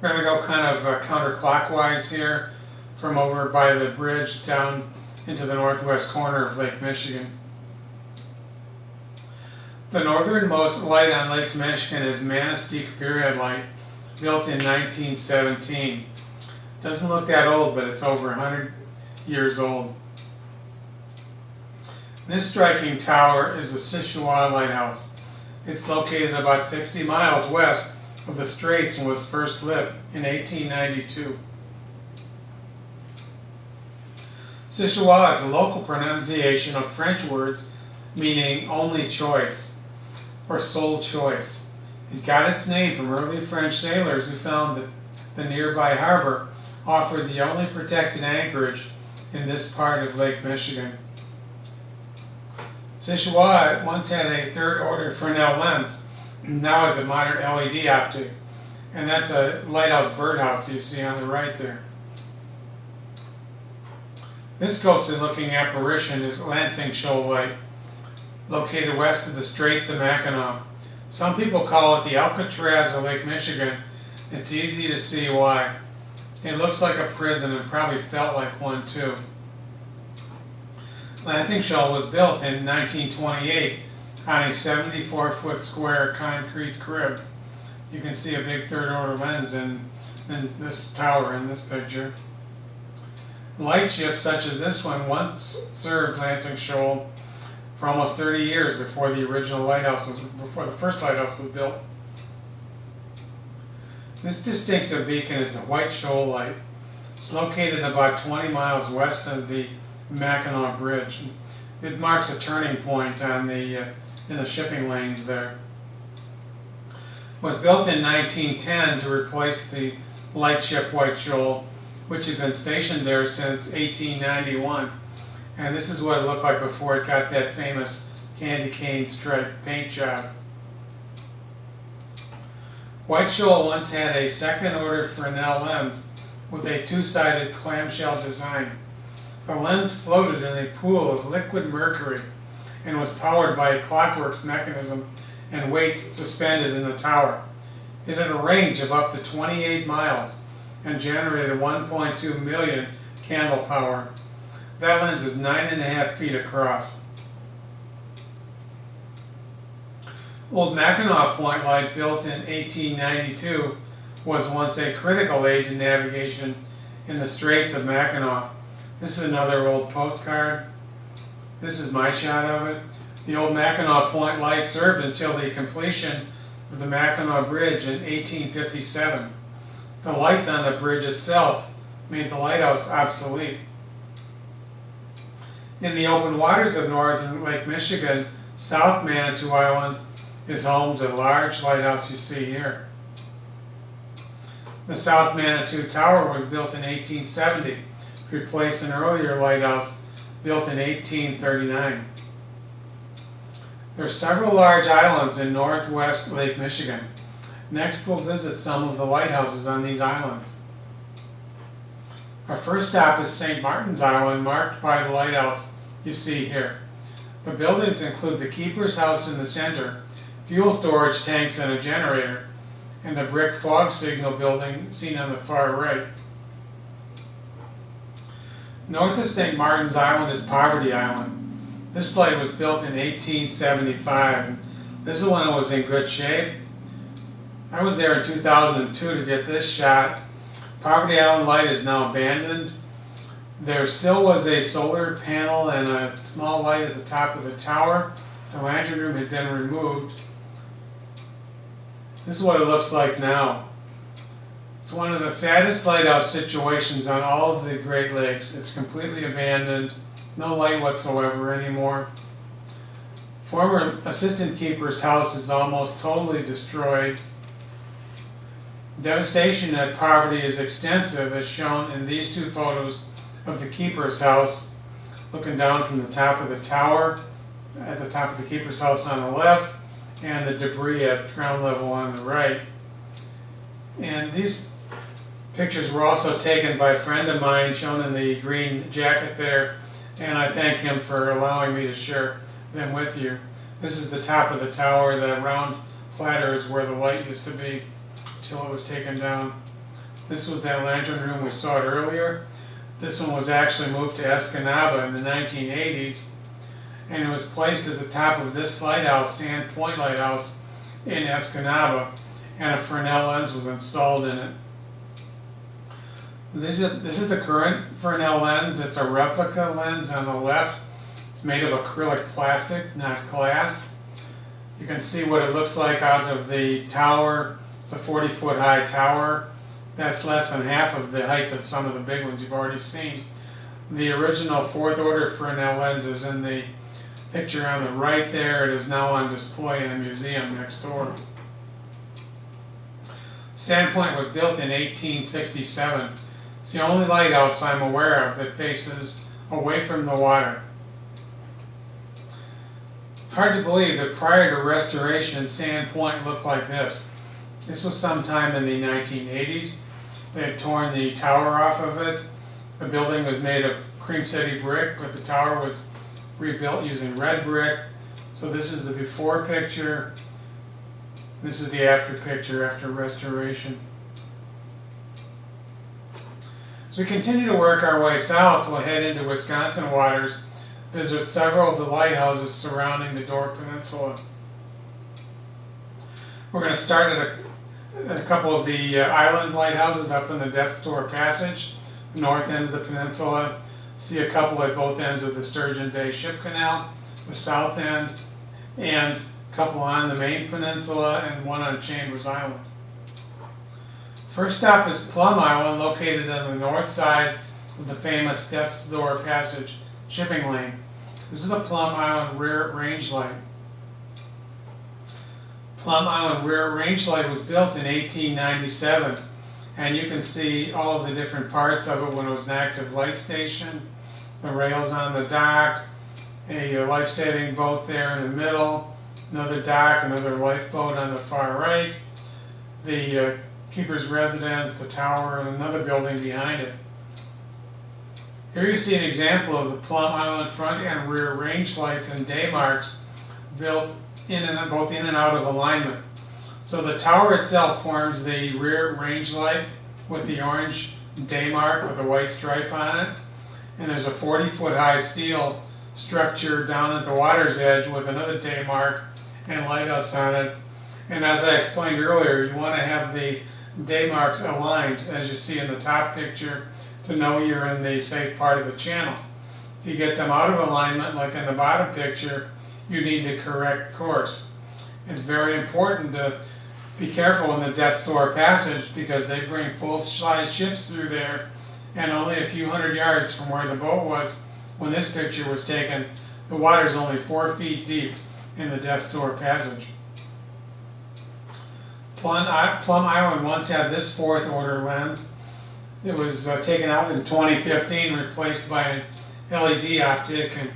S1: We're going to go kind of counterclockwise here from over by the bridge down into the northwest corner of Lake Michigan. The northernmost light on Lake Michigan is Manistee Pierhead Light, built in 1917. Doesn't look that old, but it's over 100 years old. This striking tower is the Sichuan Lighthouse. It's located about 60 miles west of the Straits and was first lit in 1892. Sichuan is a local pronunciation of French words meaning only choice or sole choice. It got its name from early French sailors who found that the nearby harbor offered the only protected anchorage in this part of Lake Michigan. Sichuan once had a third-order Fresnel lens, now is a modern LED optic, and that's a lighthouse birdhouse you see on the right there. This ghostly-looking apparition is Lansing Shoal Light, located west of the Straits of Mackinac. Some people call it the Alcatraz of Lake Michigan. It's easy to see why. It looks like a prison and probably felt like one too. Lansing Shoal was built in 1928 on a 74-foot square concrete crib. You can see a big third-order lens in this tower in this picture. Lightships such as this one once served Lansing Shoal for almost 30 years before the first lighthouse was built. This distinctive beacon is the White Shoal Light. It's located about 20 miles west of the Mackinac Bridge. It marks a turning point on in the shipping lanes there. It was built in 1910 to replace the lightship White Shoal, which had been stationed there since 1891. And this is what it looked like before it got that famous candy cane stripe paint job. White Shoal once had a second-order Fresnel lens with a 2-sided clamshell design. The lens floated in a pool of liquid mercury and was powered by a Clockworks mechanism and weights suspended in the tower. It had a range of up to 28 miles and generated 1.2 million candle power. That lens is 9.5 feet across. Old Mackinac Point Light, built in 1892, was once a critical aid to navigation in the Straits of Mackinac. This is another old postcard. This is my shot of it. The old Mackinac Point Light served until the completion of the Mackinac Bridge in 1857. The lights on the bridge itself made the lighthouse obsolete. In the open waters of northern Lake Michigan, South Manitou Island is home to the large lighthouse you see here. The South Manitou Tower was built in 1870 to replace an earlier lighthouse built in 1839. There are several large islands in northwest Lake Michigan. Next, we'll visit some of the lighthouses on these islands. Our first stop is St. Martin's Island, marked by the lighthouse you see here. The buildings include the keeper's house in the center, fuel storage tanks and a generator, and the brick fog signal building seen on the far right. North of St. Martin's Island is Poverty Island. This light was built in 1875. This one was in good shape. I was there in 2002 to get this shot. Poverty Island light is now abandoned. There still was a solar panel and a small light at the top of the tower. The lantern room had been removed. This is what it looks like now. It's one of the saddest lighthouse situations on all of the Great Lakes. It's completely abandoned, no light whatsoever anymore. Former assistant keeper's house is almost totally destroyed. Devastation at Poverty is extensive, as shown in these two photos of the keeper's house, looking down from the top of the tower, at the top of the keeper's house on the left, and the debris at ground level on the right. And these pictures were also taken by a friend of mine, shown in the green jacket there, and I thank him for allowing me to share them with you. This is the top of the tower. The round platter is where the light used to be until it was taken down. This was that lantern room we saw it earlier. This one was actually moved to Escanaba in the 1980s, and it was placed at the top of this lighthouse, Sand Point Lighthouse in Escanaba, and a Fresnel lens was installed in it. This is the current Fresnel lens. It's a replica lens on the left. It's made of acrylic plastic, not glass. You can see what it looks like out of the tower. It's a 40-foot high tower. That's less than half of the height of some of the big ones you've already seen. The original fourth order Fresnel lens is in the picture on the right there. It is now on display in a museum next door. Sandpoint was built in 1867. It's the only lighthouse I'm aware of that faces away from the water. It's hard to believe that prior to restoration, Sand Point looked like this. This was sometime in the 1980s. They had torn the tower off of it. The building was made of cream city brick, but the tower was rebuilt using red brick. So this is the before picture. This is the after picture after restoration. As we continue to work our way south, we'll head into Wisconsin waters, visit several of the lighthouses surrounding the Door Peninsula. We're going to start at a couple of the island lighthouses up in the Death's Door Passage, the north end of the peninsula. See a couple at both ends of the Sturgeon Bay Ship Canal, the south end, and a couple on the main peninsula and one on Chambers Island. First stop is Plum Island, located on the north side of the famous Death's Door Passage shipping lane. This is the Plum Island Rear Range Light. Plum Island Rear Range Light was built in 1897, and you can see all of the different parts of it when it was an active light station. The rails on the dock, a life-saving boat there in the middle, another dock, another lifeboat on the far right, the keeper's residence, the tower, and another building behind it. Here you see an example of the Plum Island front and rear range lights and Daymarks built both in and out of alignment. So the tower itself forms the rear range light with the orange Daymark with a white stripe on it. And there's a 40-foot high steel structure down at the water's edge with another Daymark and lighthouse on it. And as I explained earlier, you want to have the Daymarks aligned, as you see in the top picture, to know you're in the safe part of the channel. If you get them out of alignment, like in the bottom picture, you need to correct course. It's very important to be careful in the Death's Door Passage because they bring full-size ships through there, and only a few hundred yards from where the boat was, when this picture was taken, the water is only 4 feet deep in the Death's Door passage. Plum Island once had this 4th order lens. It was taken out in 2015, replaced by an LED optic, and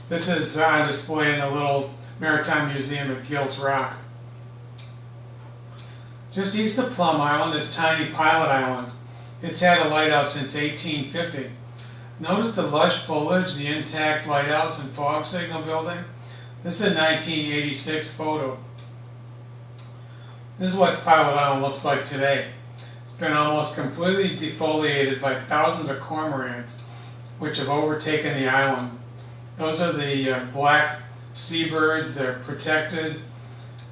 S1: this is on display in the little Maritime Museum at Gills Rock. Just east of Plum Island is tiny Pilot Island. It's had a lighthouse since 1850. Notice the lush foliage, the intact lighthouse and fog signal building. This is a 1986 photo. This is what Pilot Island looks like today. It's been almost completely defoliated by thousands of cormorants, which have overtaken the island. Those are the black seabirds. They're protected,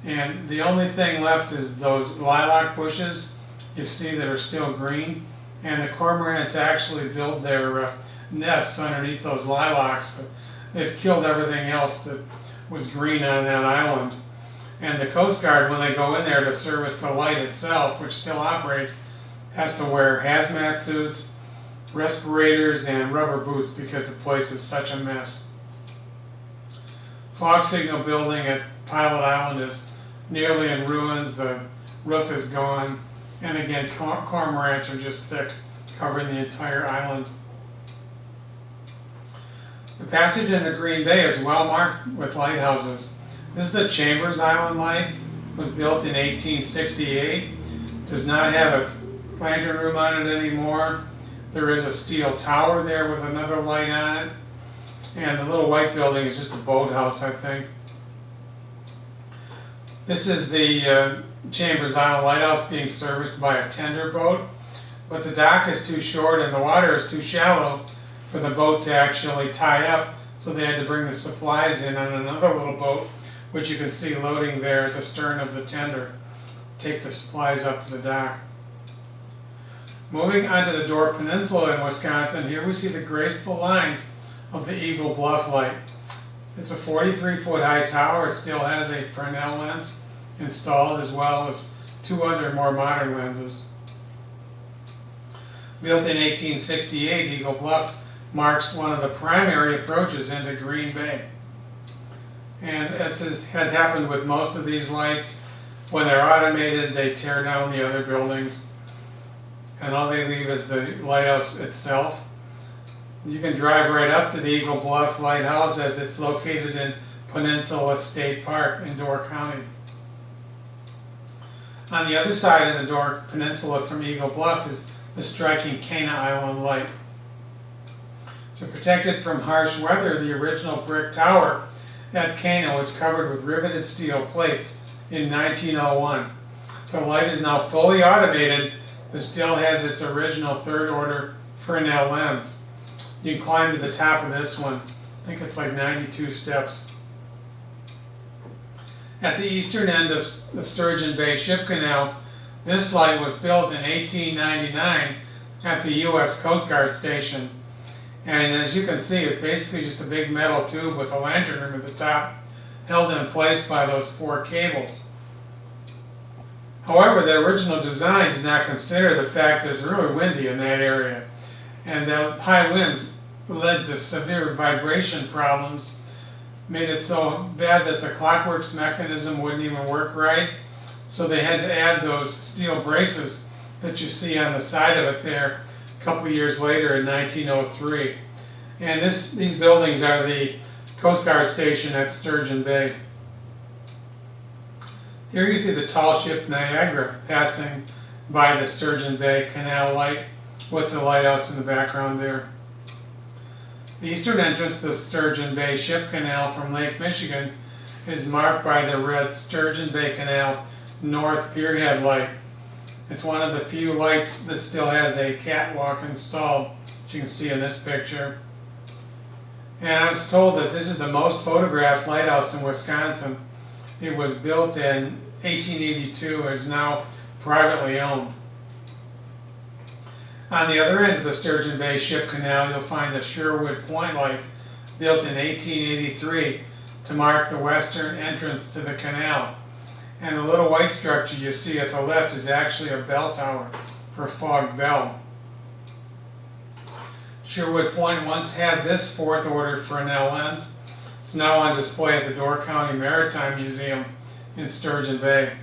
S1: and the only thing left is those lilac bushes you see that are still green, and the cormorants actually build their nests underneath those lilacs, but they've killed everything else that was green on that island. And the Coast Guard, when they go in there to service the light itself, which still operates, has to wear hazmat suits, respirators, and rubber boots because the place is such a mess. Fog signal building at Pilot Island is nearly in ruins. The roof is gone, and again, cormorants are just thick, covering the entire island. The passage into Green Bay is well marked with lighthouses. This is the Chambers Island light. It was built in 1868. Does not have a lantern room on it anymore. There is a steel tower there with another light on it. And the little white building is just a boathouse, I think. This is the Chambers Island lighthouse being serviced by a tender boat. But the dock is too short and the water is too shallow for the boat to actually tie up. So they had to bring the supplies in on another little boat, which you can see loading there at the stern of the tender. Take the supplies up to the dock. Moving onto the Door Peninsula in Wisconsin, here we see the graceful lines of the Eagle Bluff light. It's a 43-foot high tower. It still has a Fresnel lens installed, as well as 2 other more modern lenses. Built in 1868, Eagle Bluff marks one of the primary approaches into Green Bay. And as has happened with most of these lights, when they're automated, they tear down the other buildings, and all they leave is the lighthouse itself. You can drive right up to the Eagle Bluff Lighthouse, as it's located in Peninsula State Park in Door County. On the other side of the Door Peninsula from Eagle Bluff is the striking Cana Island light. To protect it from harsh weather, the original brick tower at Cana was covered with riveted steel plates in 1901. The light is now fully automated, but still has its original 3rd order Fresnel lens. You can climb to the top of this one. I think it's like 92 steps. At the eastern end of the Sturgeon Bay Ship Canal, this light was built in 1899 at the U.S. Coast Guard station. And as you can see, it's basically just a big metal tube with a lantern room at the top, held in place by those 4 cables. However, the original design did not consider the fact that it's really windy in that area, and the high winds led to severe vibration problems, made it so bad that the Clockworks mechanism wouldn't even work right. So they had to add those steel braces that you see on the side of it there a couple years later in 1903. And these buildings are the Coast Guard station at Sturgeon Bay. Here you see the tall ship Niagara passing by the Sturgeon Bay Canal light with the lighthouse in the background there. The eastern entrance to the Sturgeon Bay Ship Canal from Lake Michigan is marked by the red Sturgeon Bay Canal North Pierhead light. It's one of the few lights that still has a catwalk installed, as you can see in this picture. And I was told that this is the most photographed lighthouse in Wisconsin. It was built in 1882 and is now privately owned. On the other end of the Sturgeon Bay Ship Canal, you'll find the Sherwood Point light, built in 1883 to mark the western entrance to the canal. And the little white structure you see at the left is actually a bell tower for Fog Bell. Sherwood Point once had this 4th order Fresnel lens. It's now on display at the Door County Maritime Museum in Sturgeon Bay.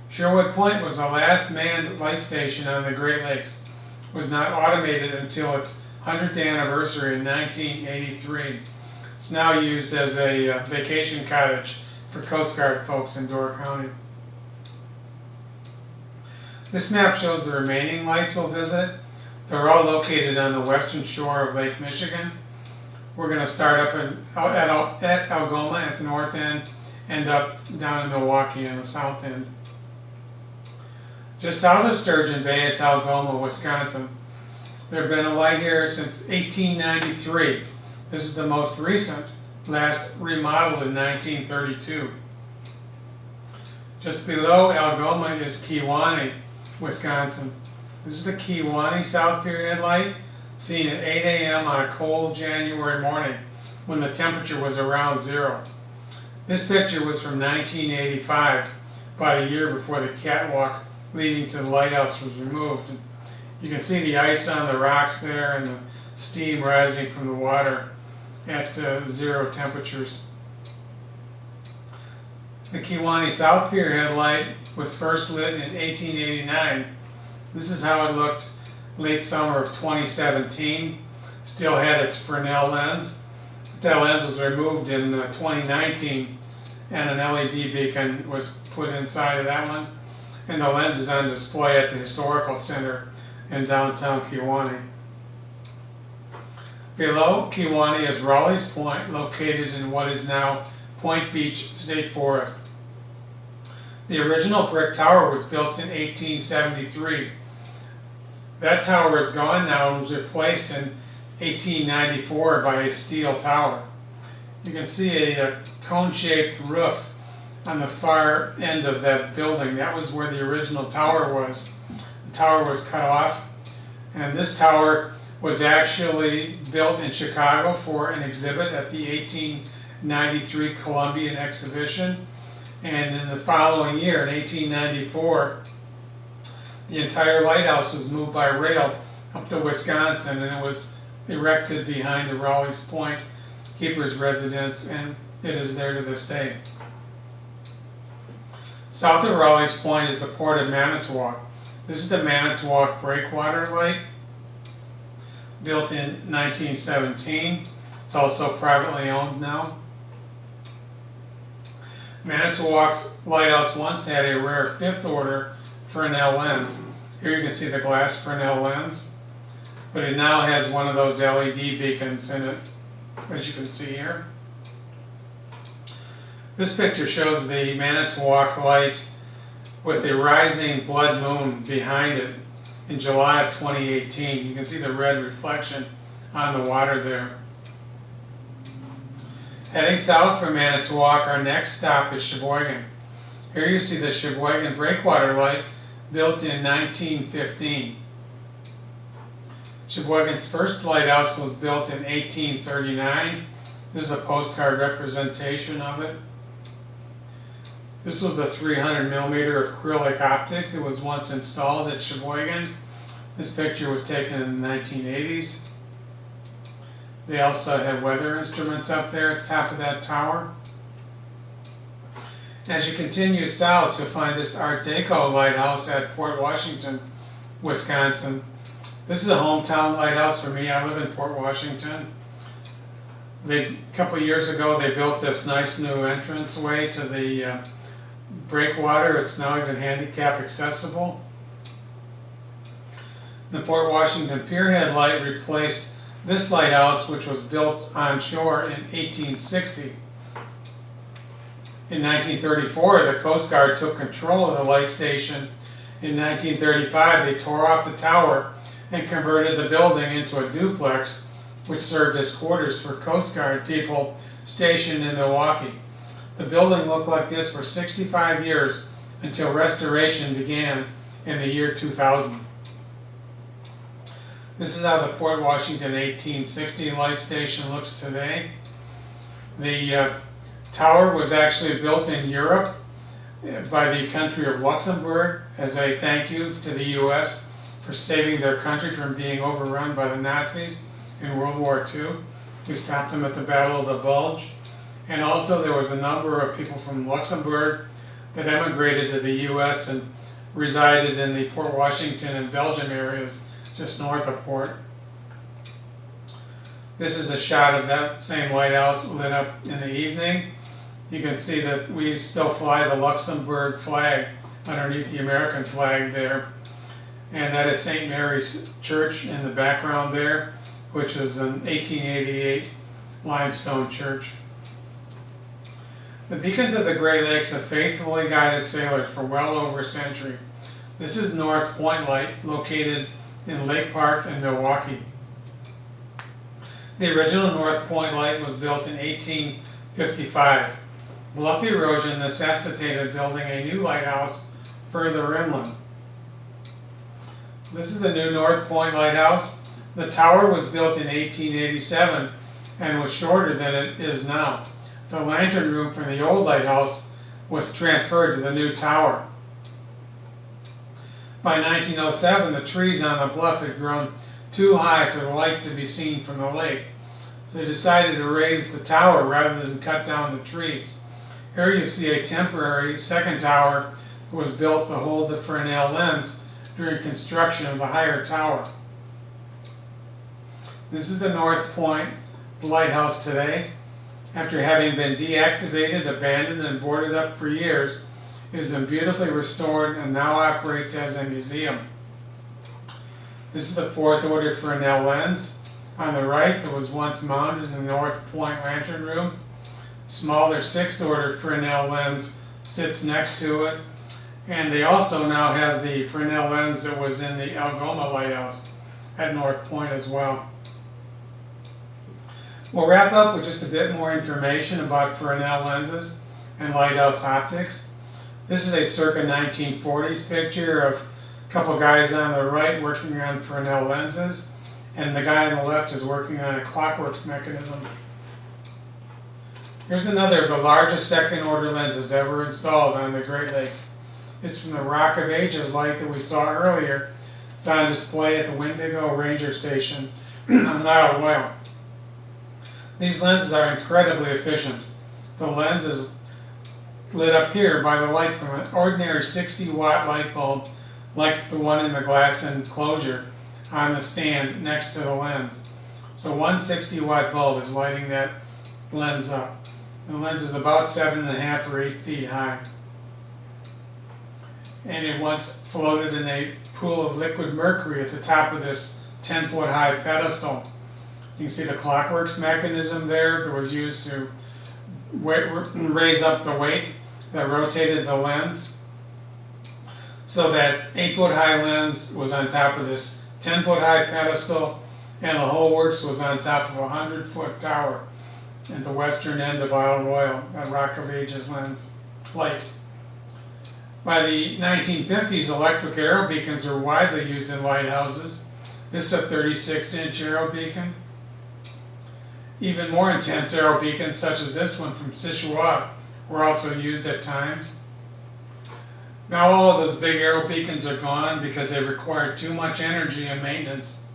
S1: Sherwood Point was the last manned light station on the Great Lakes. It was not automated until its 100th anniversary in 1983. It's now used as a vacation cottage for Coast Guard folks in Door County. This map shows the remaining lights we'll visit. They're all located on the western shore of Lake Michigan. We're going to start up at Algoma at the north end, end up down in Milwaukee on the south end. Just south of Sturgeon Bay is Algoma, Wisconsin. There have been a light here since 1893. This is the most recent, last remodeled in 1932. Just below Algoma is Kewaunee, Wisconsin. This is the Kewaunee South Pier headlight, seen at 8 a.m. on a cold January morning when the temperature was around 0. This picture was from 1985, about a year before the catwalk leading to the lighthouse was removed. You can see the ice on the rocks there and the steam rising from the water at 0 temperatures. The Kewaunee South Pier headlight was first lit in 1889. This is how it looked late summer of 2017. Still had its Fresnel lens. That lens was removed in 2019 and an LED beacon was put inside of that one. And the lens is on display at the Historical Center in downtown Kewaunee. Below Kewaunee is Raleigh's Point, located in what is now Point Beach State Forest. The original brick tower was built in 1873. That tower is gone now and was replaced in 1894 by a steel tower. You can see a cone-shaped roof on the far end of that building. That was where the original tower was. The tower was cut off, and this tower was actually built in Chicago for an exhibit at the 1893 Columbian Exhibition. And in the following year, in 1894, the entire lighthouse was moved by rail up to Wisconsin, and it was erected behind the Raleigh's Point Keeper's Residence, and it is there to this day. South of Raleigh's Point is the Port of Manitowoc. This is the Manitowoc Breakwater Light, built in 1917. It's also privately owned now. Manitowoc's lighthouse once had a rare 5th order Fresnel lens. Here you can see the glass Fresnel lens, but it now has one of those LED beacons in it, as you can see here. This picture shows the Manitowoc light with a rising blood moon behind it in July of 2018. You can see the red reflection on the water there. Heading south from Manitowoc, our next stop is Sheboygan. Here you see the Sheboygan Breakwater Light, built in 1915. Sheboygan's first lighthouse was built in 1839. This is a postcard representation of it. This was a 300mm acrylic optic that was once installed at Sheboygan. This picture was taken in the 1980s. They also had weather instruments up there at the top of that tower. As you continue south, you'll find this Art Deco lighthouse at Port Washington, Wisconsin. This is a hometown lighthouse for me. I live in Port Washington. A couple of years ago, they built this nice new entranceway to the breakwater. It's now even handicap accessible. The Port Washington Pier Head light replaced this lighthouse, which was built on shore in 1860. In 1934, the Coast Guard took control of the light station. In 1935, they tore off the tower and converted the building into a duplex, which served as quarters for Coast Guard people stationed in Milwaukee. The building looked like this for 65 years until restoration began in the year 2000. This is how the Port Washington 1860 light station looks today. The tower was actually built in Europe by the country of Luxembourg as a thank you to the U.S. for saving their country from being overrun by the Nazis in World War II, who stopped them at the Battle of the Bulge. And also there was a number of people from Luxembourg that emigrated to the US and resided in the Port Washington and Belgium areas just north of Port. This is a shot of that same lighthouse lit up in the evening. You can see that we still fly the Luxembourg flag underneath the American flag there. And that is St. Mary's Church in the background there, which was an 1888 limestone church. The beacons of the Great Lakes have faithfully guided sailors for well over a century. This is North Point Light, located in Lake Park in Milwaukee. The original North Point Light was built in 1855. Bluff erosion necessitated building a new lighthouse further inland. This is the new North Point Lighthouse. The tower was built in 1887 and was shorter than it is now. The lantern room from the old lighthouse was transferred to the new tower. By 1907, the trees on the bluff had grown too high for the light to be seen from the lake. So they decided to raise the tower rather than cut down the trees. Here you see a temporary second tower that was built to hold the Fresnel lens during construction of the higher tower. This is the North Point Lighthouse today. After having been deactivated, abandoned, and boarded up for years, it has been beautifully restored and now operates as a museum. This is the fourth order Fresnel lens. On the right, that was once mounted in the North Point lantern room. Smaller sixth order Fresnel lens sits next to it. And they also now have the Fresnel lens that was in the Algoma Lighthouse at North Point as well. We'll wrap up with just a bit more information about Fresnel lenses and lighthouse optics. This is a circa 1940s picture of a couple guys on the right working on Fresnel lenses, and the guy on the left is working on a Clockworks mechanism. Here's another of the largest second order lenses ever installed on the Great Lakes. It's from the Rock of Ages light that we saw earlier. It's on display at the Wendigo Ranger Station on Isle of Whale. These lenses are incredibly efficient. The lens is lit up here by the light from an ordinary 60-watt light bulb like the one in the glass enclosure on the stand next to the lens. So one 60-watt bulb is lighting that lens up. The lens is about 7.5 or 8 feet high. And it once floated in a pool of liquid mercury at the top of this 10-foot high pedestal. You can see the Clockworks mechanism there that was used to raise up the weight that rotated the lens. So that 8-foot high lens was on top of this 10-foot high pedestal, and the whole works was on top of a 100-foot tower at the western end of Isle of Whale, that Rock of Ages lens light. By the 1950s, electric arrow beacons were widely used in lighthouses. This is a 36-inch arrow beacon. Even more intense arrow beacons, such as this one from Sichuan, were also used at times. Now all of those big arrow beacons are gone because they require too much energy and maintenance.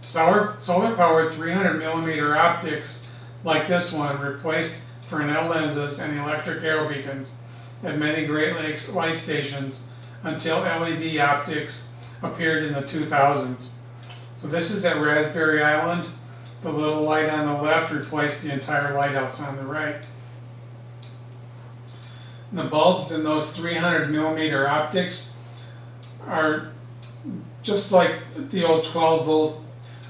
S1: Solar-powered 300mm optics like this one replaced Fresnel lenses and electric arrow beacons at many Great Lakes light stations until LED optics appeared in the 2000s. So this is at Raspberry Island. The little light on the left replaced the entire lighthouse on the right. And the bulbs in those 300mm optics are just like the old 12-volt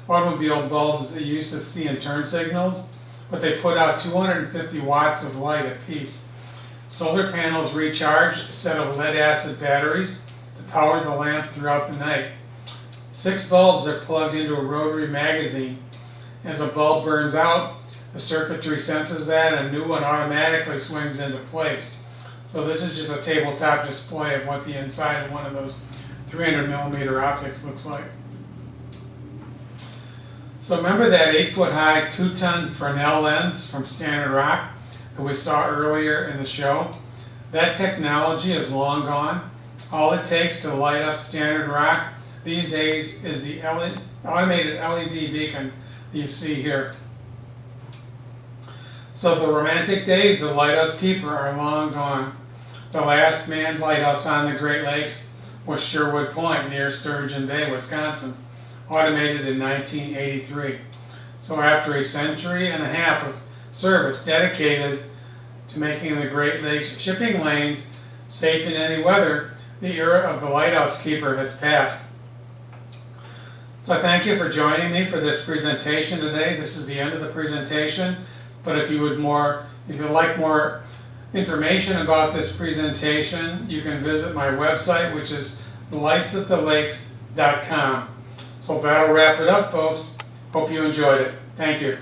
S1: automobile bulbs that you used to see in turn signals, but they put out 250 watts of light apiece. Solar panels recharge a set of lead-acid batteries to power the lamp throughout the night. 6 bulbs are plugged into a rotary magazine. As a bulb burns out, the circuitry senses that and a new one automatically swings into place. So this is just a tabletop display of what the inside of one of those 300mm optics looks like. So remember that 8-foot high 2-ton Fresnel lens from Standard Rock that we saw earlier in the show? That technology is long gone. All it takes to light up Standard Rock these days is the automated LED beacon that you see here. So the romantic days of the lighthouse keeper are long gone. The last manned lighthouse on the Great Lakes was Sherwood Point near Sturgeon Bay, Wisconsin, automated in 1983. So after a century and a half of service dedicated to making the Great Lakes shipping lanes safe in any weather, the era of the lighthouse keeper has passed. So I thank you for joining me for this presentation today. This is the end of the presentation, but if you would like more information about this presentation, you can visit my website, which is lightsofthelakes.com. So that'll wrap it up, folks. Hope you enjoyed it. Thank you.